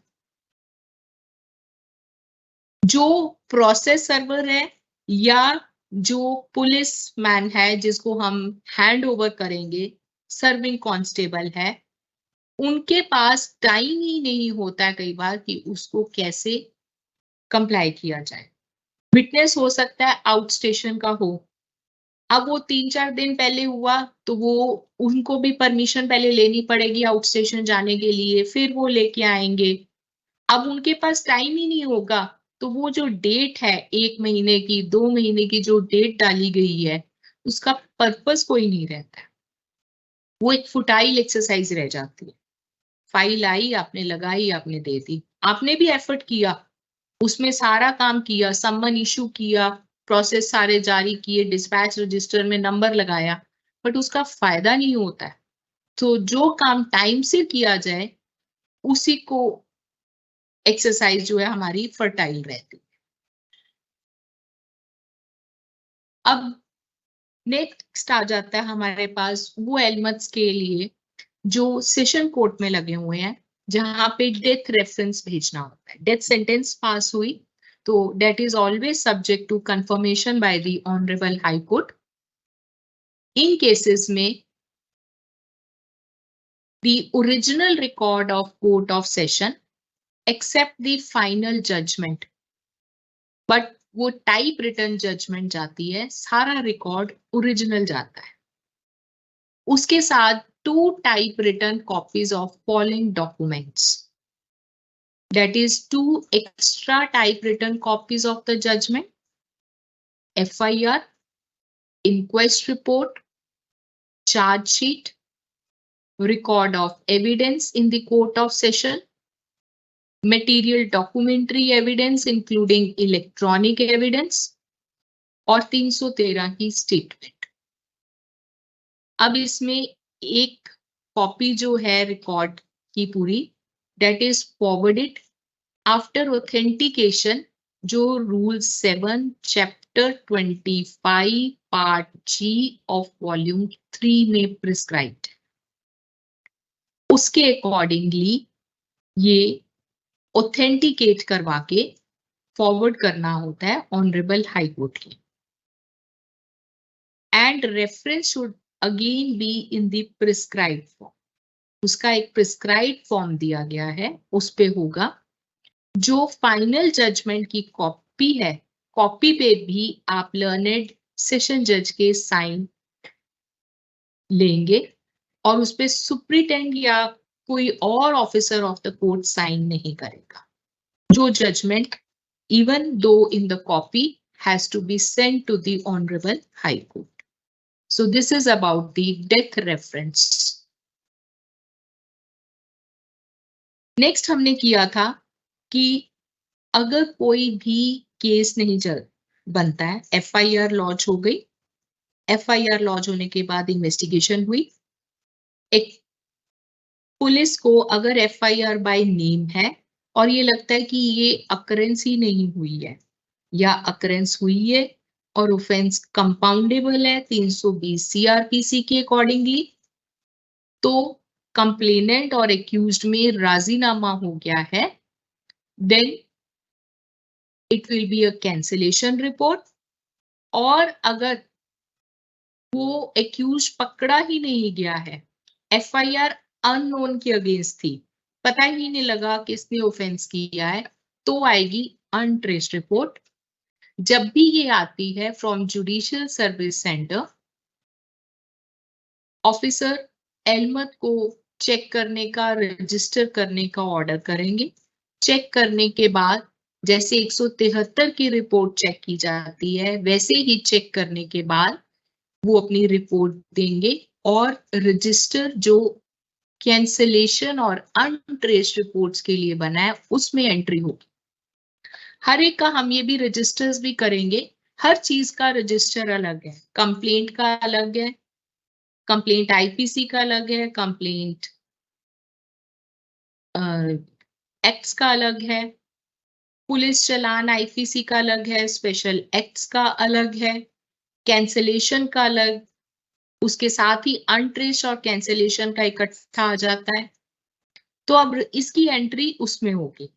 जो प्रोसेस सर्वर है या जो पुलिस मैन है जिसको हम हैंड ओवर करेंगे, सर्विंग कांस्टेबल है, उनके पास टाइम ही नहीं होता है कई बार कि उसको कैसे कंप्लाई किया जाए। विटनेस हो सकता है आउट स्टेशन का हो, अब वो 3-4 दिन पहले हुआ तो वो उनको भी परमिशन पहले लेनी पड़ेगी आउट स्टेशन जाने के लिए, फिर वो लेके आएंगे। अब उनके पास टाइम ही नहीं होगा, तो वो जो डेट है 1 महीने की, 2 महीने की जो डेट डाली गई है, उसका पर्पस कोई नहीं रहता है। वो एक फुटाइल एक्सरसाइज रह जाती है। फाइल आई, आपने लगाई, आपने दे दी, आपने भी एफर्ट किया, उसमें सारा काम किया, सम्मन इशू किया, प्रोसेस सारे जारी किए, डिस्पैच रजिस्टर में नंबर लगाया, बट उसका फायदा नहीं होता है। तो जो काम टाइम से किया जाए उसी को एक्सरसाइज जो है हमारी फर्टाइल रहती है। अब नेक्स्ट आ जाता है हमारे पास वो एलिमेंट्स के लिए जो सेशन कोर्ट में लगे हुए हैं, जहां पे डेथ रेफरेंस भेजना होता है। डेथ सेंटेंस पास हुई तो that is always subject to confirmation by the honourable high court. In cases में the original record of court of session except the final judgment, but वो टाइप रिटर्न जजमेंट जाती है, सारा record original जाता है, उसके साथ 2 type return copies of following documents, that is 2 extra type written copies of the judgment, FIR, inquest report, charge sheet, record of evidence in the court of session, material documentary evidence including electronic evidence और 313 की statement. अब इसमें एक copy जो है record की पूरी, that is forwarded after authentication, जो rule 7 chapter 25 part G of volume 3 में प्रिस्क्राइब्ड, उसके अकॉर्डिंगली ये ऑथेंटिकेट करवा के फॉरवर्ड करना होता है ऑनरेबल हाई कोर्ट की। And reference should again be in the prescribed form, उसका एक प्रिस्क्राइब्ड फॉर्म दिया गया है, उस पे होगा। जो फाइनल जजमेंट की कॉपी है, कॉपी पे भी आप लर्नेड सेशन जज के साइन लेंगे और उस पे सुप्रिटेंड या कोई और officer of the court sign नहीं करेगा। जो judgement even though in the copy has to be sent to the Honorable High Court. So this is about the death reference. Next हमने किया था कि अगर कोई भी केस नहीं बनता है, FIR लॉन्च हो गई, FIR लॉन्च होने के बाद इन्वेस्टिगेशन हुई, एक पुलिस को अगर FIR बाय नेम है और ये लगता है कि ये अकरेंस ही नहीं हुई है या अकरेंस हुई है और ऑफेंस कंपाउंडेबल है 320 CRPC के अकॉर्डिंगली, तो कंप्लेनेंट और एक्यूज्ड में राजीनामा हो गया है, then it will be a cancellation report. और अगर वो एक्यूज पकड़ा ही नहीं गया है, एफआईआर अननोन के अगेंस्ट थी, पता ही नहीं लगा किसने ऑफेंस किया है, तो आएगी अनट्रेस्ड रिपोर्ट। जब भी ये आती है from judicial service centre, officer एलमत को चेक करने का, रजिस्टर करने का ऑर्डर करेंगे। चेक करने के बाद जैसे 173 की रिपोर्ट चेक की जाती है, वैसे ही चेक करने के बाद वो अपनी रिपोर्ट देंगे और रजिस्टर जो कैंसिलेशन और अनट्रेस्ड रिपोर्ट्स के लिए बना है उसमें एंट्री होगी। हर एक का हम ये भी रजिस्टर्स भी करेंगे, हर चीज का रजिस्टर अलग है। कंप्लेंट का अलग है, कंप्लेंट आईपीसी का अलग है, कंप्लेंट एक्ट्स का अलग है, पुलिस चलान आईपीसी का अलग है, स्पेशल एक्ट्स का अलग है, कैंसिलेशन का अलग, उसके साथ ही अनट्रेस्ड और कैंसिलेशन का इकट्ठा आ जाता है। तो अब इसकी एंट्री उसमें होगी।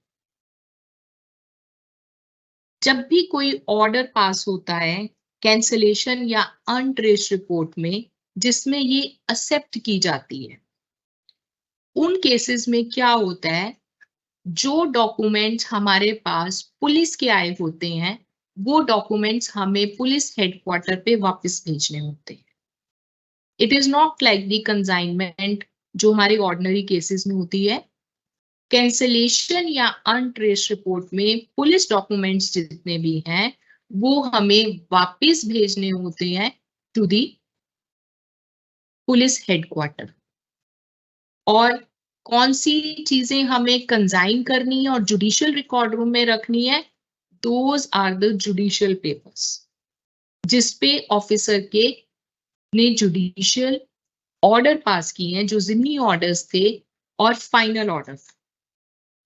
जब भी कोई ऑर्डर पास होता है कैंसिलेशन या अनट्रेस्ड रिपोर्ट में, जिसमें ये एक्सेप्ट की जाती है, उन केसेस में क्या होता है, जो डॉक्यूमेंट्स हमारे पास पुलिस के आए होते हैं, वो डॉक्यूमेंट्स हमें पुलिस हेडक्वार्टर पे वापस भेजने होते हैं। It is not like the consignment जो हमारे ऑर्डिनरी केसेस में होती है। कैंसिलेशन या अनट्रेस्ड रिपोर्ट में पुलिस डॉक्यूमेंट्स जितने भी हैं वो हमें वापस भेजने होते हैं टू दी पुलिस हेडक्वार्टर। और कौन सी चीजें हमें कंसाइन करनी है और जुडिशियल रिकॉर्ड रूम में रखनी है, those are the judicial papers जिसपे ऑफिसर के ने जुडिशियल ऑर्डर पास किए हैं, जो जिम्नी ऑर्डर्स थे और फाइनल ऑर्डर।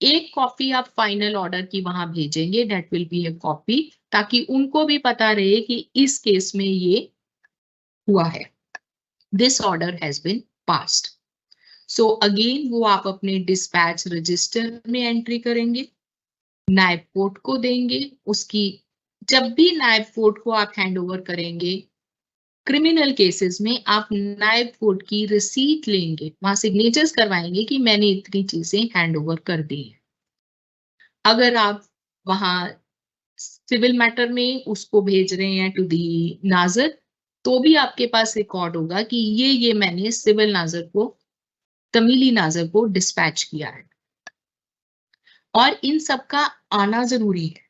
एक कॉपी आप फाइनल ऑर्डर की वहां भेजेंगे, that will be a copy, ताकि उनको भी पता रहे कि इस केस में ये हुआ है, this order has been passed. So again वो आप अपने डिस्पैच रजिस्टर में एंट्री करेंगे, नायब कोर्ट को देंगे। उसकी जब भी नायब कोर्ट को आप हैंड ओवर करेंगे, क्रिमिनल केसेस में आप नायब कोर्ट की रिसीट लेंगे, वहां सिग्नेचर्स करवाएंगे कि मैंने इतनी चीजें हैंड ओवर कर दी है। अगर आप वहां सिविल मैटर में उसको भेज रहे हैं टू दी नाजर, तो भी आपके पास रिकॉर्ड होगा कि ये मैंने सिविल नाजर को, तमीली नाजर को डिस्पैच किया है। और इन सब का आना जरूरी है।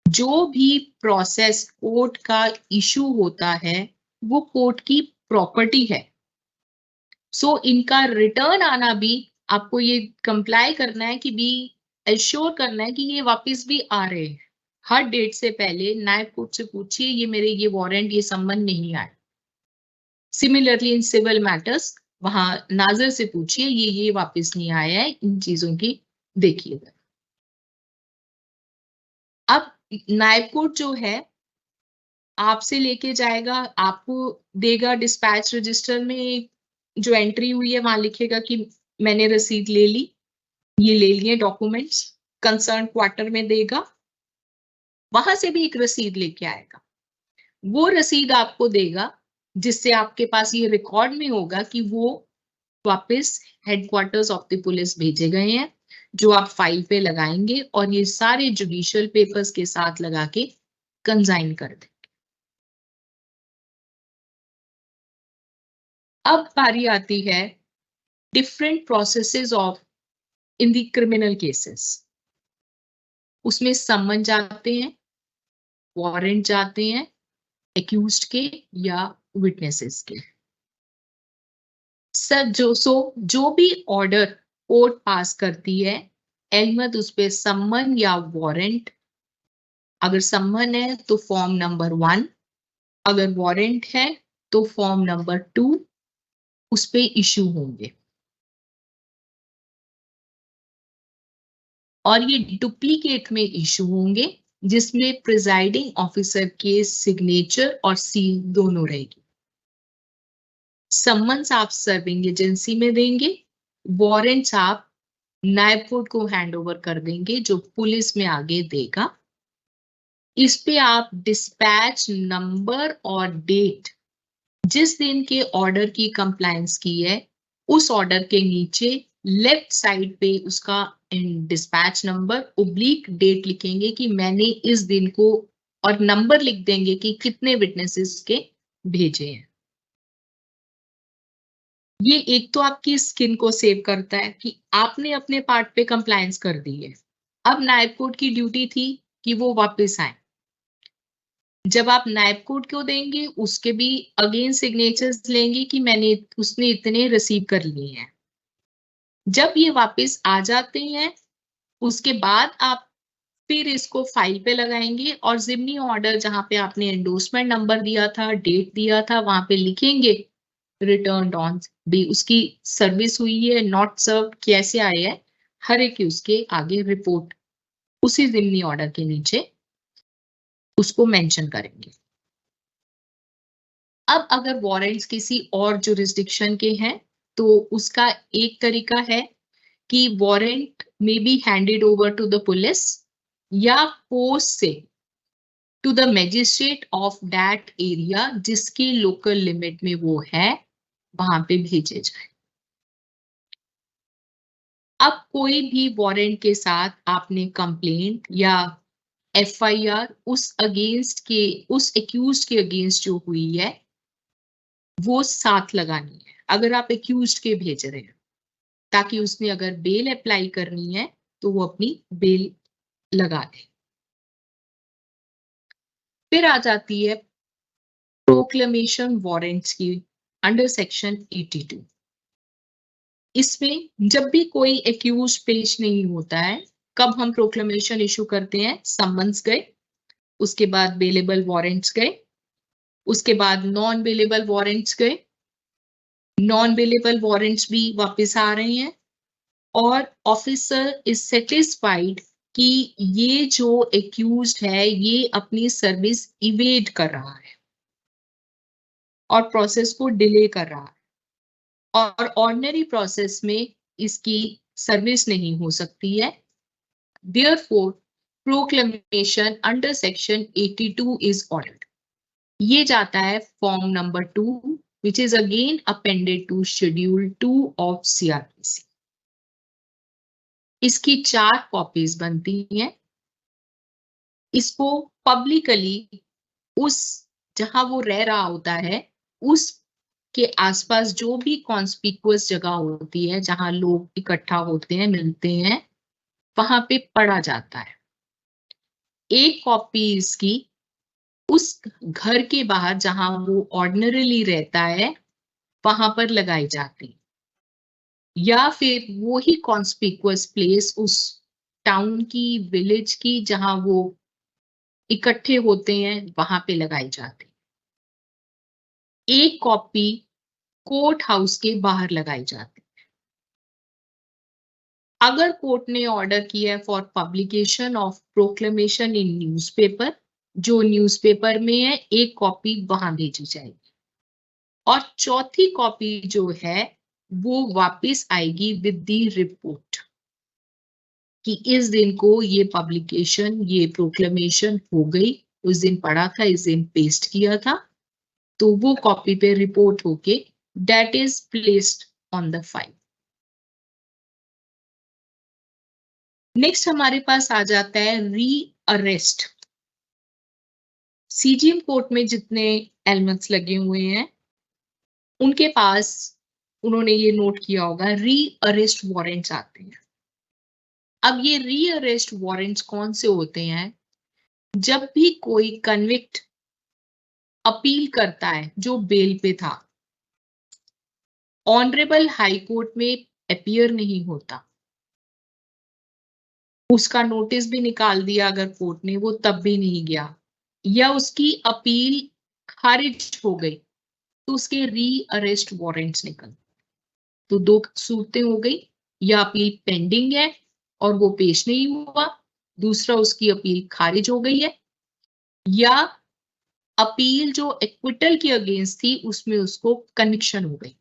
जो भी प्रोसेस कोर्ट का इशू होता है वो कोर्ट की प्रॉपर्टी है। सो इनका रिटर्न आना भी आपको ये कंप्लाई करना है कि भी एश्योर करना है कि ये वापस भी आ रहे हैं। हर डेट से पहले नायब कोर्ट से पूछिए ये मेरे ये वारंट, ये सम्मन नहीं आए। सिमिलरली इन सिविल मैटर्स वहां नाजर से पूछिए ये वापस नहीं आया है, इन चीजों की देखिएगा। अब नायब कोर्ट जो है आपसे लेके जाएगा, आपको देगा डिस्पैच रजिस्टर में जो एंट्री हुई है वहां लिखेगा कि मैंने रसीद ले ली, ये ले लिए डॉक्यूमेंट्स, कंसर्न क्वार्टर में देगा, वहां से भी एक रसीद लेके आएगा। वो रसीद आपको देगा जिससे आपके पास ये रिकॉर्ड में होगा कि वो वापस हेडक्वार्टर्स ऑफ द पुलिस भेजे गए हैं, जो आप फाइल पे लगाएंगे और ये सारे जुडिशियल पेपर्स के साथ लगा के कंसाइन कर दें। अब बारी आती है different processes of in the criminal cases. उसमें सम्मन जाते हैं, वारंट जाते हैं, एक्यूज्ड के या विटनेसेस के। सर जो भी ऑर्डर कोर्ट पास करती है, एलमत उस पे सम्मन या वारंट, अगर सम्मन है तो फॉर्म नंबर 1, अगर वारंट है तो फॉर्म नंबर 2 उस पे इशू होंगे। और ये डुप्लीकेट में इशू होंगे जिसमें प्रिजाइडिंग ऑफिसर के सिग्नेचर और सील दोनों रहेगी। सम्मन्स आप सर्विंग एजेंसी में देंगे, वारंट्स आप नायब कोर्ट को हैंड ओवर कर देंगे, जो पुलिस में आगे देगा। इस पे आप डिस्पैच नंबर और डेट, जिस दिन के ऑर्डर की कंप्लायंस की है, उस ऑर्डर के नीचे लेफ्ट साइड पे उसका डिस्पैच नंबर ओब्लिक डेट लिखेंगे कि मैंने इस दिन को, और नंबर लिख देंगे कि कितने विटनेसेस के भेजे हैं। ये एक तो आपकी स्किन को सेव करता है कि आपने अपने पार्ट पे कंप्लायंस कर दी है। अब नायब कोर्ट की ड्यूटी थी कि वो वापस आए। जब आप नायब कोर्ट को देंगे, उसके भी अगेन सिग्नेचर्स लेंगे कि उसने इतने रिसीव कर लिए हैं। जब ये वापस आ जाते हैं, उसके बाद आप फिर इसको फाइल पे लगाएंगे और जिमनी ऑर्डर जहां पे आपने एंडोर्समेंट नंबर दिया था, डेट दिया था, वहां पे लिखेंगे रिटर्न ऑन भी उसकी सर्विस हुई है, नॉट सर्व कैसे आए है, हर एक की उसके आगे रिपोर्ट उसी जिमनी ऑर्डर के नीचे उसको मेंशन करेंगे। अब अगर वारंट्स किसी और जुरिस्डिक्शन के हैं, तो उसका एक तरीका है कि वारंट में be handed over to the police या पोस्ट से to the magistrate of that area, जिसके लोकल लिमिट में वो है, वहां पे भेजे जाए। अब कोई भी वारंट के साथ आपने कंप्लेंट या एफआईआर उस एक्यूज्ड के अगेंस्ट जो हुई है, वो साथ लगानी है अगर आप एक्यूज्ड के भेज रहे हैं, ताकि उसने अगर बेल अप्लाई करनी है तो वो अपनी बेल लगा दे। फिर आ जाती है प्रोक्लेमेशन वारंट्स की अंडर सेक्शन 82। इसमें जब भी कोई एक्यूज पेश नहीं होता है, कब हम प्रोक्लेमेशन इशू करते हैं? समन्स गए, उसके बाद बेलेबल वारंट्स गए, उसके बाद नॉन बेलेबल वारंट्स गए, नॉन बेलेबल वारंट्स भी वापस आ रहे हैं, और ऑफिसर इज सेटिस्फाइड कि ये जो एक्यूज्ड है ये अपनी सर्विस इवेड कर रहा है और प्रोसेस को डिले कर रहा है, और ऑर्डिनरी प्रोसेस में इसकी सर्विस नहीं हो सकती है। Therefore, proclamation under section 82 is ordered. ये जाता है form number 2, which is again appended to schedule 2 of CRPC. इसकी 4 कॉपीज बनती हैं। इसको पब्लिकली उस जहां वो रह रहा होता है उस के आसपास जो भी कॉन्स्पिक्युअस जगह होती है, जहां लोग इकट्ठा होते हैं, मिलते हैं, वहां पे पढ़ा जाता है। एक कॉपी इसकी उस घर के बाहर जहां वो ऑर्डिनरीली रहता है वहां पर लगाई जाती, या फिर वो ही कॉन्स्पिक्युअस प्लेस उस टाउन की, विलेज की, जहां वो इकट्ठे होते हैं, वहां पे लगाई जाती। एक कॉपी कोर्ट हाउस के बाहर लगाई जाती। अगर कोर्ट ने ऑर्डर किया है for publication of proclamation in newspaper, जो न्यूज़पेपर में है एक कॉपी वहां भेजी जाएगी, और चौथी कॉपी जो है वो वापस आएगी विद द रिपोर्ट कि इस दिन को ये पब्लिकेशन, ये प्रोक्लेमेशन हो गई, उस दिन पढ़ा था, इस दिन पेस्ट किया था, तो वो कॉपी पे रिपोर्ट होके that is placed on the file. Next हमारे पास आ जाता है री अरेस्ट। सीजीएम कोर्ट में जितने एलिमेंट्स लगे हुए हैं उनके पास, उन्होंने ये नोट किया होगा, री अरेस्ट वारंट्स आते हैं। अब ये री अरेस्ट वारंट्स कौन से होते हैं? जब भी कोई कन्विक्ट अपील करता है जो बेल पे था, ऑनरेबल हाई कोर्ट में अपीयर नहीं होता, उसका नोटिस भी निकाल दिया अगर कोर्ट ने, वो तब भी नहीं गया, या उसकी अपील खारिज हो गई, तो उसके री अरेस्ट वारंट्स निकल। तो दो सूरतें हो गई, या अपील पेंडिंग है और वो पेश नहीं हुआ, दूसरा उसकी अपील खारिज हो गई है, या अपील जो एक्विटल के अगेंस्ट थी उसमें उसको कन्विक्शन हो गई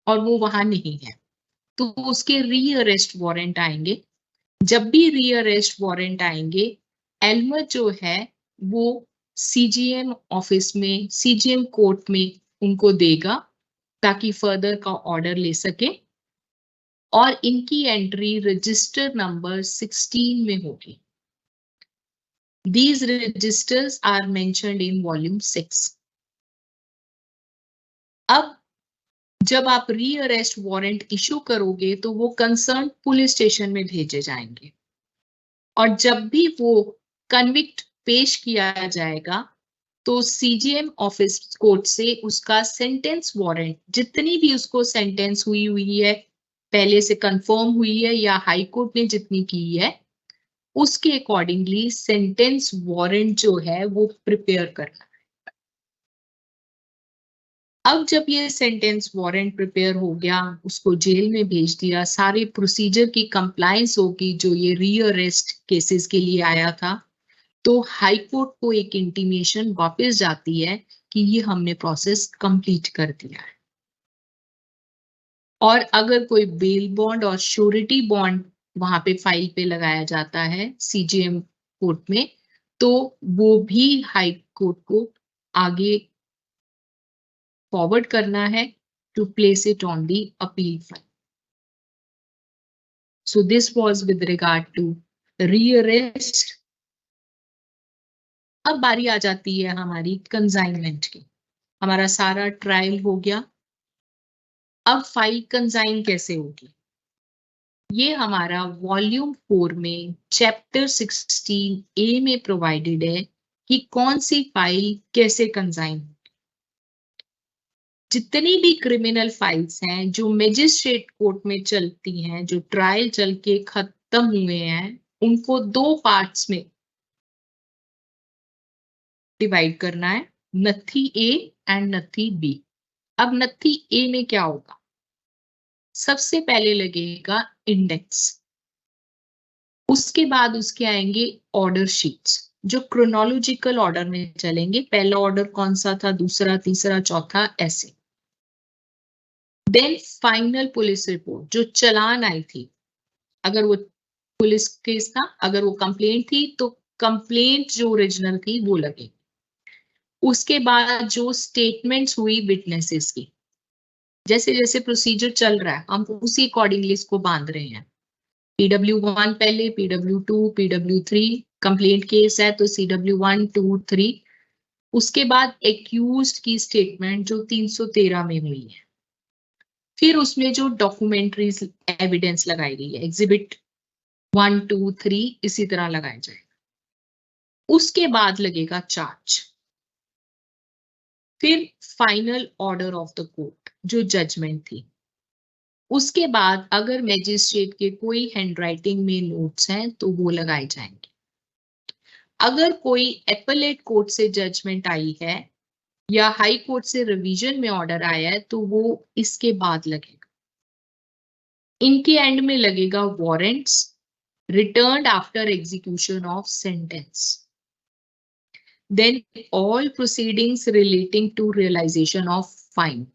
और वो वहां नहीं है। तो उसके री अरेस्ट वारंट आएंगे। जब भी री अरेस्ट वारंट आएंगे, एल्मर जो है वो सीजीएम ऑफिस में, सीजीएम कोर्ट में उनको देगा ताकि फर्दर का ऑर्डर ले सके, और इनकी एंट्री रजिस्टर नंबर 16 में होगी। These registers are mentioned in volume 6. अब जब आप री अरेस्ट वारंट इशू करोगे तो वो कंसर्न पुलिस स्टेशन में भेजे जाएंगे, और जब भी वो कन्विक्ट पेश किया जाएगा तो सीजीएम ऑफिस कोर्ट से उसका सेंटेंस वारंट, जितनी भी उसको सेंटेंस हुई है, पहले से कंफर्म हुई है या हाई कोर्ट ने जितनी की है, उसके अकॉर्डिंगली सेंटेंस वारंट जो है वो प्रिपेयर करना है। अब जब ये सेंटेंस वारंट प्रिपेयर हो गया, उसको जेल में भेज दिया, सारे प्रोसीजर की कंप्लायंस होगी जो ये री अरेस्ट केसेस के लिए आया था, तो हाई कोर्ट को एक इंटीमेशन वापस जाती है कि ये हमने प्रोसेस कंप्लीट कर दिया है। और अगर कोई बेल बॉन्ड और श्योरिटी बॉन्ड वहां पे फाइल पे लगाया जाता है सीजीएम कोर्ट में, तो वो भी हाई कोर्ट को आगे फॉरवर्ड करना है to place it on the appeal file. So this was with regard to rearrest. अब बारी आ जाती है हमारी कंसाइनमेंट की। हमारा सारा ट्रायल हो गया, अब फाइल कंसाइन कैसे होगी? ये हमारा वॉल्यूम 4 में चैप्टर 16A में प्रोवाइडेड है कि कौन सी फाइल कैसे कंसाइन होगी। जितनी भी क्रिमिनल फाइल्स हैं जो मैजिस्ट्रेट कोर्ट में चलती हैं, जो ट्रायल चल के खत्म हुए हैं, उनको दो पार्ट्स में डिवाइड करना है, नथी ए एंड नथी बी। अब नथी ए में क्या होगा? सबसे पहले लगेगा इंडेक्स, उसके बाद उसके आएंगे ऑर्डर शीट्स जो क्रोनोलॉजिकल ऑर्डर में चलेंगे। पहला ऑर्डर कौन सा था, दूसरा, तीसरा, चौथा, ऐसे। देन फाइनल पुलिस रिपोर्ट जो चालान आई थी, अगर वो पुलिस केस था, अगर वो कंप्लेंट थी तो कंप्लेंट जो ओरिजिनल थी वो लगे। उसके बाद जो स्टेटमेंट्स हुई विटनेसेस की, जैसे जैसे प्रोसीजर चल रहा है हम उसी अकॉर्डिंगली इसको बांध रहे हैं। PW1 पहले, PW2, PW3, कंप्लेंट केस है तो CW1, 2, 3। उसके बाद एक्यूज्ड की स्टेटमेंट जो 313 में हुई है, फिर उसमें जो डॉक्यूमेंट्रीज एविडेंस लगाई गई है, एग्जिबिट 1, 2, 3 इसी तरह लगाया जाएगा। उसके बाद लगेगा चार्ज, फिर final order of the court जो जजमेंट थी। उसके बाद अगर मैजिस्ट्रेट के कोई हैंडराइटिंग में नोट्स हैं तो वो लगाए जाएंगे। अगर कोई एपेलेट कोर्ट से जजमेंट आई है या हाई कोर्ट से रिवीजन में ऑर्डर आया है तो वो इसके बाद लगेगा। इनके एंड में लगेगा warrants returned after execution of sentence, then all proceedings relating to realisation of fine,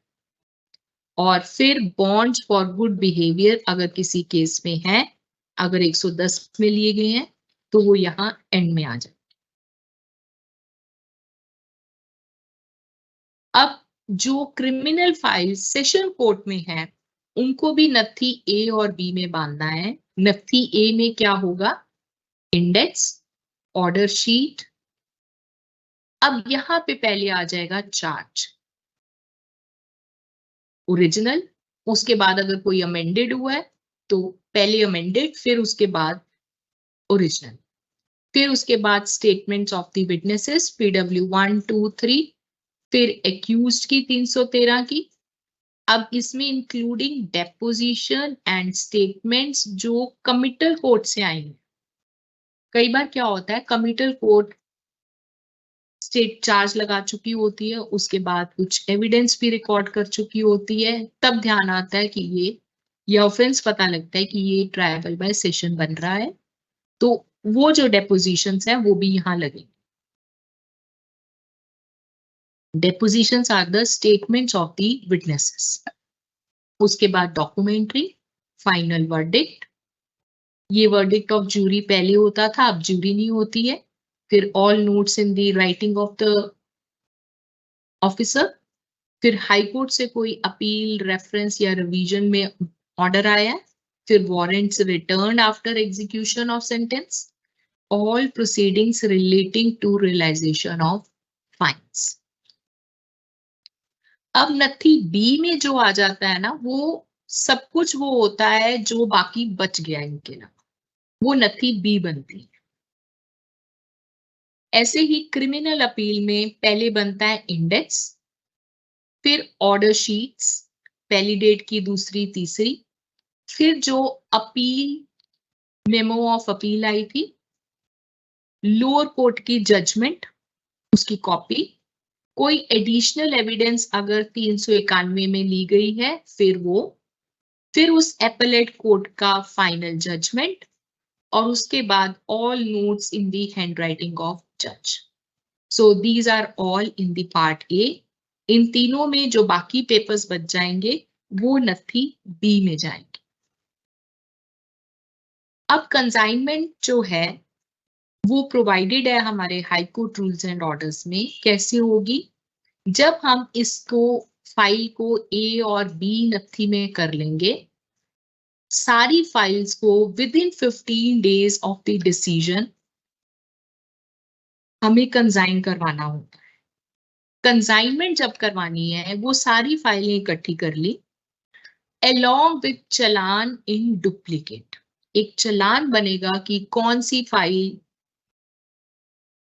और फिर बॉन्ड्स फॉर गुड बिहेवियर अगर किसी केस में है, अगर 110 में लिए गए हैं तो वो यहाँ एंड में आ जाए। अब जो क्रिमिनल फाइल सेशन कोर्ट में है उनको भी नथी ए और बी में बांधना है। नथी ए में क्या होगा? Index, order sheet. अब यहां पे पहले आ जाएगा चार्ज, ओरिजिनल, उसके बाद अगर कोई अमेंडेड हुआ है तो पहले अमेंडेड, फिर उसके बाद ओरिजिनल, फिर उसके बाद statements of the witnesses PW1, 2, 3, फिर एक्यूज्ड की 313 की। अब इसमें इंक्लूडिंग डेपोजिशन एंड स्टेटमेंट्स जो कमिटल कोर्ट से आई हैं। कई बार क्या होता है, कमिटल कोर्ट स्टेट चार्ज लगा चुकी होती है, उसके बाद कुछ एविडेंस भी रिकॉर्ड कर चुकी होती है, तब ध्यान आता है कि ये ऑफेंस पता लगता है कि ये ट्रायबल बाय सेशन बन रहा है, तो वो जो डेपोजिशंस हैं वो भी यहाँ लगेंगे। Depositions are the statements of the witnesses. उसके बाद डॉक्यूमेंट्री, फाइनल वर्डिक्ट। ये वर्डिक्ट ऑफ जूरी पहले होता था, अब जूरी नहीं होती है। फिर all notes in the writing of the officer. फिर हाई कोर्ट से कोई अपील, रेफरेंस या रिवीजन में ऑर्डर आया। फिर warrants return after execution of sentence. All proceedings relating to realisation of fines. अब नथी बी में जो आ जाता है ना, वो सब कुछ वो होता है जो बाकी बच गया इनके ना, वो नथी बी बनती है। ऐसे ही क्रिमिनल अपील में पहले बनता है इंडेक्स, फिर ऑर्डर शीट्स, पहली डेट की, दूसरी, तीसरी। फिर जो अपील मेमो ऑफ अपील आई थी, लोअर कोर्ट की जजमेंट, उसकी कॉपी, कोई एडिशनल एविडेंस अगर 391 में ली गई है फिर वो, फिर उस एपेलेट कोर्ट का फाइनल जजमेंट, और उसके बाद all notes in the handwriting of जज। So these are all in the part A. इन तीनों में जो बाकी पेपर्स बच जाएंगे वो नथी बी में जाएंगे। अब कंसाइनमेंट जो है वो प्रोवाइडेड है हमारे high court rules and orders में। कैसे होगी? जब हम इसको फाइल को ए और बी नथी में कर लेंगे, सारी फाइल्स को with in 15 days of the decision हमें कंसाइन करवाना होता है। कंसाइनमेंट जब करवानी है वो सारी फाइलें इकट्ठी कर ली, along with challan in duplicate. एक चालान बनेगा कि कौन सी फाइल,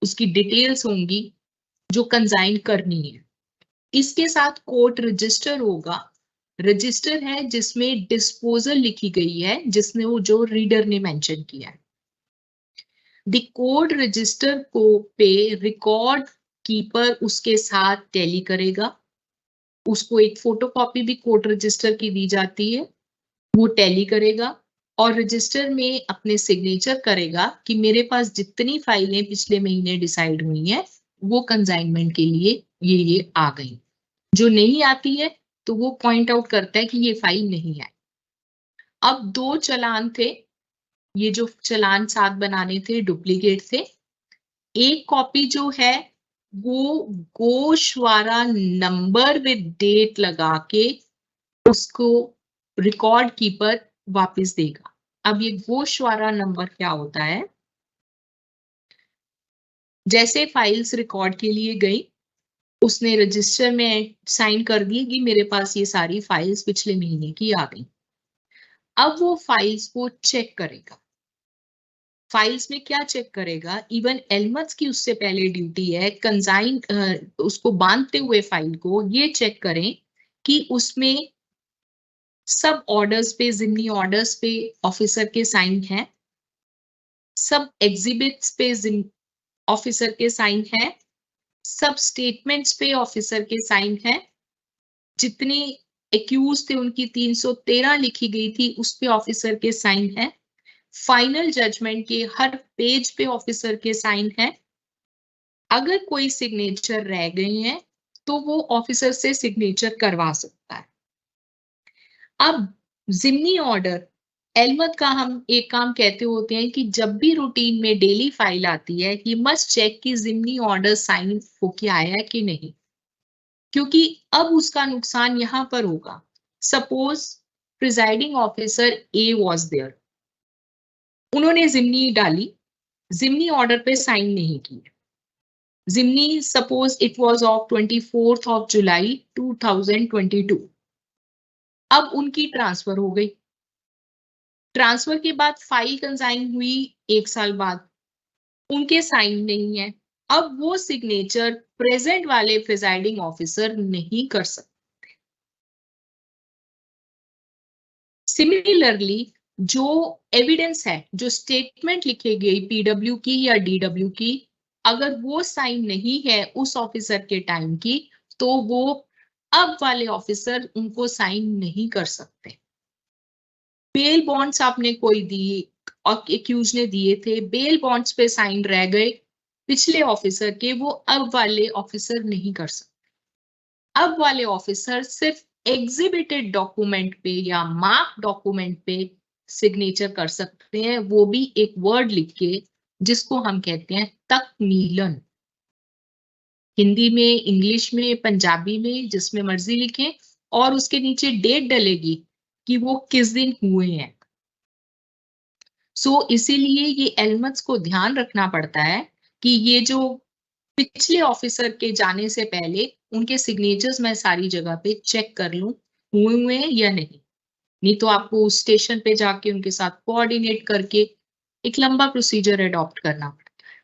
उसकी डिटेल्स होंगी जो कंसाइन करनी है। इसके साथ कोर्ट रजिस्टर होगा। रजिस्टर है जिसमें डिस्पोजल लिखी गई है, जिसने वो जो रीडर ने मेंशन किया है। द कोर्ट रजिस्टर को पे रिकॉर्ड कीपर उसके साथ टैली करेगा। उसको एक फोटोकॉपी भी कोर्ट रजिस्टर की दी जाती है, वो टैली करेगा और रजिस्टर में अपने सिग्नेचर करेगा कि मेरे पास जितनी फाइलें पिछले महीने डिसाइड हुई हैं वो कंसाइनमेंट के लिए ये आ गई। जो नहीं आती है तो वो पॉइंट आउट करता है कि ये फाइल नहीं आई। अब 2 चालान थे, ये जो चालान 7 बनाने थे डुप्लीकेट थे। एक कॉपी जो है वो गोशवारा नंबर विद डेट लगा के उसको रिकॉर्ड कीपर वापस देगा। अब ये गोशवारा नंबर क्या होता है? जैसे फाइल्स रिकॉर्ड के लिए गई, उसने रजिस्टर में साइन कर दिए कि मेरे पास ये सारी फाइल्स पिछले महीने की आ गई। अब वो फाइल्स को चेक करेगा। फाइल्स में क्या चेक करेगा? इवन एलमत्स की उससे पहले ड्यूटी है कंसाइन, उसको बांधते हुए फाइल को ये चेक करें कि उसमें सब ऑर्डर्स पे, जिम्नी ऑर्डर्स पे ऑफिसर के साइन हैं, सब एग्जिबिट्स पे ऑफिसर के साइन हैं, सब स्टेटमेंट्स पे ऑफिसर के साइन हैं, जितने एक्यूज थे उनकी 313 लिखी गई थी उस पे ऑफिसर के साइन हैं, फाइनल जजमेंट के हर पेज पे ऑफिसर के साइन हैं। अगर कोई सिग्नेचर रह गए हैं तो वो ऑफिसर से सिग्नेचर करवा सकता है। अब जिम्नी ऑर्डर, एलमत का हम एक काम कहते होते हैं कि जब भी रूटीन में डेली फाइल आती है ही मस्ट चेक कि जिम्नी ऑर्डर साइन होके आया है कि नहीं, क्योंकि अब उसका नुकसान यहां पर होगा। Suppose presiding officer A was there, उन्होंने जिम्नी डाली, जिम्नी ऑर्डर पे साइन नहीं की। जिम्नी suppose it was of 24 of July 2022। अब उनकी ट्रांसफर हो गई। ट्रांसफर के बाद फाइल कंसाइन हुई 1 साल बाद, उनके साइन नहीं है। अब वो सिग्नेचर प्रेजेंट वाले प्रिजाइडिंग ऑफिसर नहीं कर सकते। सिमिलरली जो एविडेंस है, जो स्टेटमेंट लिखी गई पीडब्ल्यू की या डीडब्ल्यू की, अगर वो साइन नहीं है उस ऑफिसर के टाइम की, तो वो अब वाले ऑफिसर उनको साइन नहीं कर सकते। बेल बॉन्ड्स आपने कोई दिए और एक्यूज ने दिए थे, बेल बॉन्ड्स पे साइन रह गए पिछले ऑफिसर के, वो अब वाले ऑफिसर नहीं कर सकते। अब वाले ऑफिसर सिर्फ एग्जिबिटेड डॉक्यूमेंट पे या मार्क डॉक्यूमेंट पे सिग्नेचर कर सकते हैं, वो भी एक वर्ड लिख के, जिसको हम कहते हैं तकमीलन। हिंदी में, इंग्लिश में, पंजाबी में, जिसमें मर्जी लिखें, और उसके नीचे डेट डलेगी कि वो किस दिन हुए हैं। सो इसीलिए ये एलिमेंट्स को ध्यान रखना पड़ता है कि ये जो पिछले ऑफिसर के जाने से पहले उनके सिग्नेचर्स मैं सारी जगह पे चेक कर लूं हुए हैं या नहीं तो आपको उस स्टेशन पे जाके उनके साथ कोऑर्डिनेट करके एक लंबा प्रोसीजर अडॉप्ट करना पड़ता है।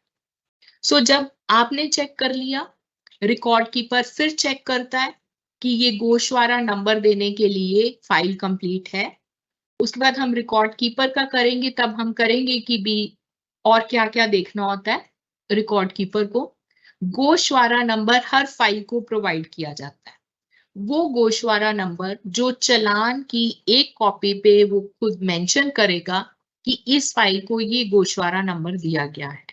सो जब आपने चेक कर लिया, रिकॉर्ड कीपर फिर चेक करता है कि ये गोशवारा नंबर देने के लिए फाइल कंप्लीट है। उसके बाद हम रिकॉर्ड कीपर का करेंगे, तब हम करेंगे कि भी और क्या क्या देखना होता है रिकॉर्ड कीपर को। गोशवारा नंबर हर फाइल को प्रोवाइड किया जाता है। वो गोशवारा नंबर जो चालान की एक कॉपी पे वो खुद मेंशन करेगा कि इस फाइल को ये गोशवारा नंबर दिया गया है।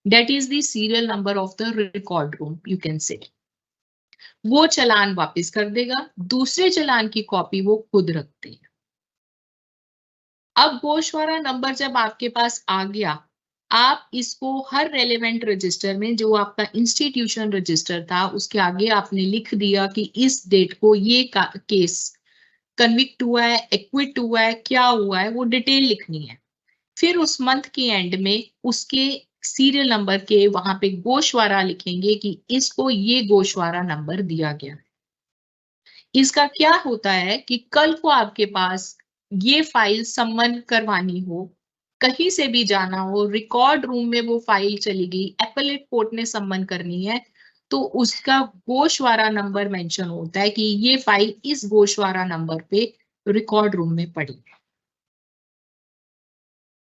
That is the serial number of the record room, you can say. वो चालान वापस कर देगा, दूसरे चालान की कॉपी वो खुद रखते हैं। अब गोशवारा नंबर जब आपके पास आ गया, आप इसको हर रेलेवेंट रजिस्टर में, जो आपका इंस्टीट्यूशन रजिस्टर था, उसके आगे आपने लिख दिया कि इस डेट को ये केस कन्विक्ट हुआ है, एक्विट हुआ है, क्या हुआ है, वो डिटेल लिखनी है। फिर उस मंथ के एंड में उसके सीरियल नंबर के वहां पे गोशवारा लिखेंगे कि इसको ये गोशवारा नंबर दिया गया। इसका क्या होता है कि कल को आपके पास ये फाइल सम्मन करवानी हो, कहीं से भी जाना हो, रिकॉर्ड रूम में वो फाइल चली गई, एपेलेट कोर्ट ने सम्मन करनी है, तो उसका गोशवारा नंबर मेंशन होता है कि ये फाइल इस गोशवारा नंबर पे रिकॉर्ड रूम में पड़ी।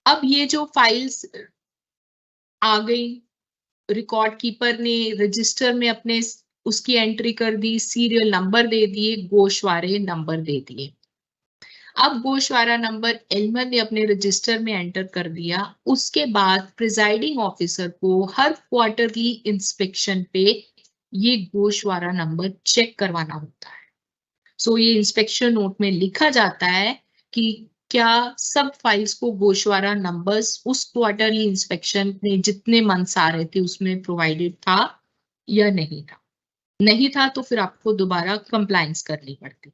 अब ये जो फाइल्स आ गई, रिकॉर्ड कीपर ने रजिस्टर में अपने उसकी एंट्री कर दी, सीरियल नंबर दे दिए, गोशवारे नंबर दे दिए। अब गोशवारा नंबर एलमन ने अपने रजिस्टर में एंटर कर दिया। उसके बाद प्रिजाइडिंग ऑफिसर को हर क्वार्टरली इंस्पेक्शन पे ये गोशवारा नंबर चेक करवाना होता है। सो ये इंस्पेक्शन नोट में लिखा जाता है कि क्या सब फाइल्स को गोशवारा नंबर्स उस क्वार्टरली इंस्पेक्शन में जितने मंथ्स आ रहे थे उसमें प्रोवाइडेड था या नहीं था। नहीं था तो फिर आपको दोबारा कंप्लायंस करनी पड़ती।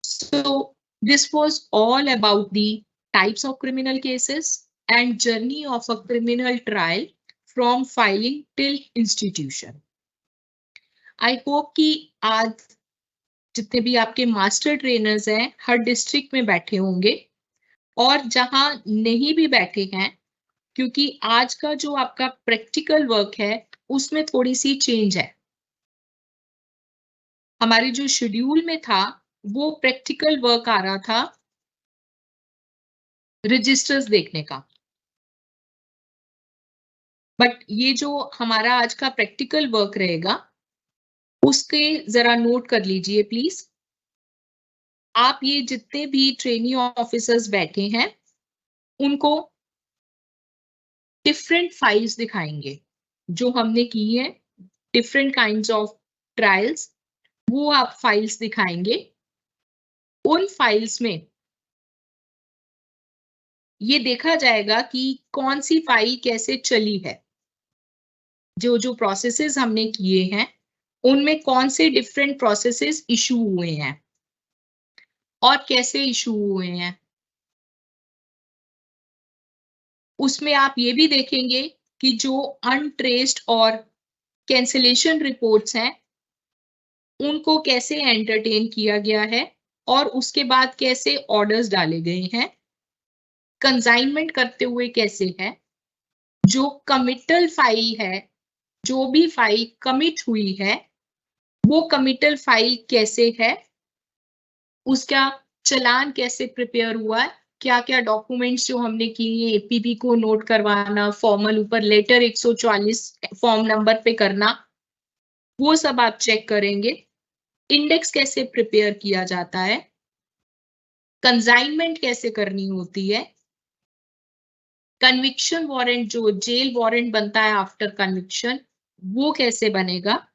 So this was all about the types of criminal cases and journey of a criminal trial from filing till institution. I hope कि आज जितने भी आपके मास्टर ट्रेनर्स हैं हर डिस्ट्रिक्ट में बैठे होंगे, और जहां नहीं भी बैठे हैं, क्योंकि आज का जो आपका प्रैक्टिकल वर्क है उसमें थोड़ी सी चेंज है। हमारे जो शेड्यूल में था वो प्रैक्टिकल वर्क आ रहा था रजिस्टर्स देखने का, बट ये जो हमारा आज का प्रैक्टिकल वर्क रहेगा उसके जरा नोट कर लीजिए प्लीज। आप ये जितने भी ट्रेनी ऑफिसर्स बैठे हैं उनको डिफरेंट फाइल्स दिखाएंगे जो हमने की है, डिफरेंट काइंड्स ऑफ ट्रायल्स, वो आप फाइल्स दिखाएंगे। उन फाइल्स में ये देखा जाएगा कि कौन सी फाइल कैसे चली है, जो जो प्रोसेसेस हमने किए हैं उनमें कौन से डिफरेंट प्रोसेसेस इशू हुए हैं और कैसे इशू हुए हैं। उसमें आप ये भी देखेंगे कि जो अनट्रेस्ड और कैंसिलेशन रिपोर्ट्स हैं उनको कैसे एंटरटेन किया गया है और उसके बाद कैसे ऑर्डर्स डाले गए हैं, कंसाइनमेंट करते हुए कैसे है, जो कमिटल फाइल है, जो भी फाइल कमिट हुई है वो कमिटल फाइल कैसे है, उसका चालान कैसे प्रिपेयर हुआ है, क्या क्या डॉक्यूमेंट्स जो हमने किए हैं, एपीपी को नोट करवाना, फॉर्मल ऊपर लेटर 144 फॉर्म नंबर पे करना, वो सब आप चेक करेंगे। इंडेक्स कैसे प्रिपेयर किया जाता है, कंसाइनमेंट कैसे करनी होती है, कन्विक्शन वारंट जो जेल वारंट बनता है आफ्टर कन्विक्शन वो कैसे बनेगा,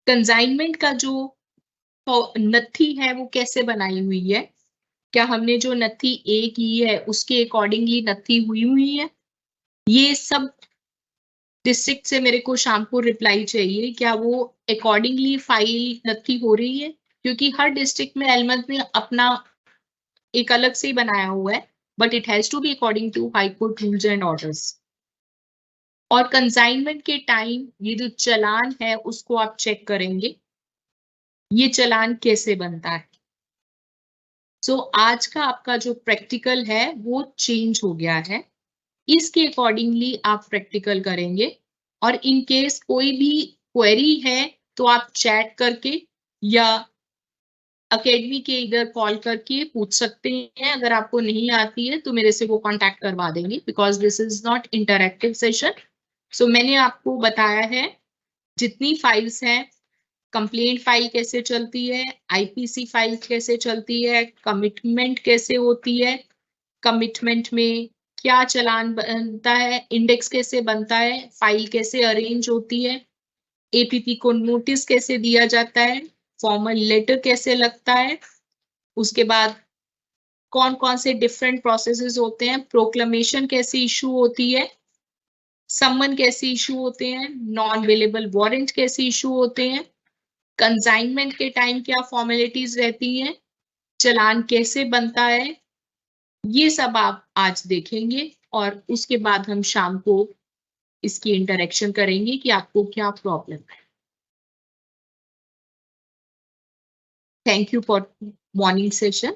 कंसाइनमेंट का जो नथी है वो कैसे बनाई हुई है, क्या हमने जो नथी ए की है उसके अकॉर्डिंगली नथी हुई है, ये सब डिस्ट्रिक्ट से मेरे को शाम को रिप्लाई चाहिए, क्या वो अकॉर्डिंगली फाइल नथी हो रही है, क्योंकि हर डिस्ट्रिक्ट में एलमंथ ने अपना एक अलग से ही बनाया हुआ है, but it has to be according to high court rules and orders. और कंसाइनमेंट के टाइम ये जो चालान है उसको आप चेक करेंगे, ये चालान कैसे बनता है। सो आज का आपका जो प्रैक्टिकल है वो चेंज हो गया है, इसके अकॉर्डिंगली आप प्रैक्टिकल करेंगे। और इन केस कोई भी क्वेरी है तो आप चैट करके या अकेडमी के इधर कॉल करके पूछ सकते हैं, अगर आपको नहीं आती है तो मेरे से वो कांटेक्ट करवा देंगे, because this is not interactive session. So मैंने आपको बताया है जितनी फाइल्स हैं, कंप्लेंट फाइल कैसे चलती है, आईपीसी फाइल कैसे चलती है, कमिटमेंट कैसे होती है, कमिटमेंट में क्या चालान बनता है, इंडेक्स कैसे बनता है, फाइल कैसे अरेंज होती है, एपीपी को नोटिस कैसे दिया जाता है, फॉर्मल लेटर कैसे लगता है, उसके बाद कौन कौन से डिफरेंट प्रोसेसेस होते हैं, प्रोक्लेमेशन कैसे इशू होती है, समन कैसे इशू होते हैं, नॉन अवेलेबल वारंट कैसे इशू होते हैं, कंसाइनमेंट के टाइम क्या फॉर्मेलिटीज रहती हैं, चालान कैसे बनता है, ये सब आप आज देखेंगे। और उसके बाद हम शाम को इसकी इंटरेक्शन करेंगे कि आपको क्या प्रॉब्लम है। Thank you for morning session.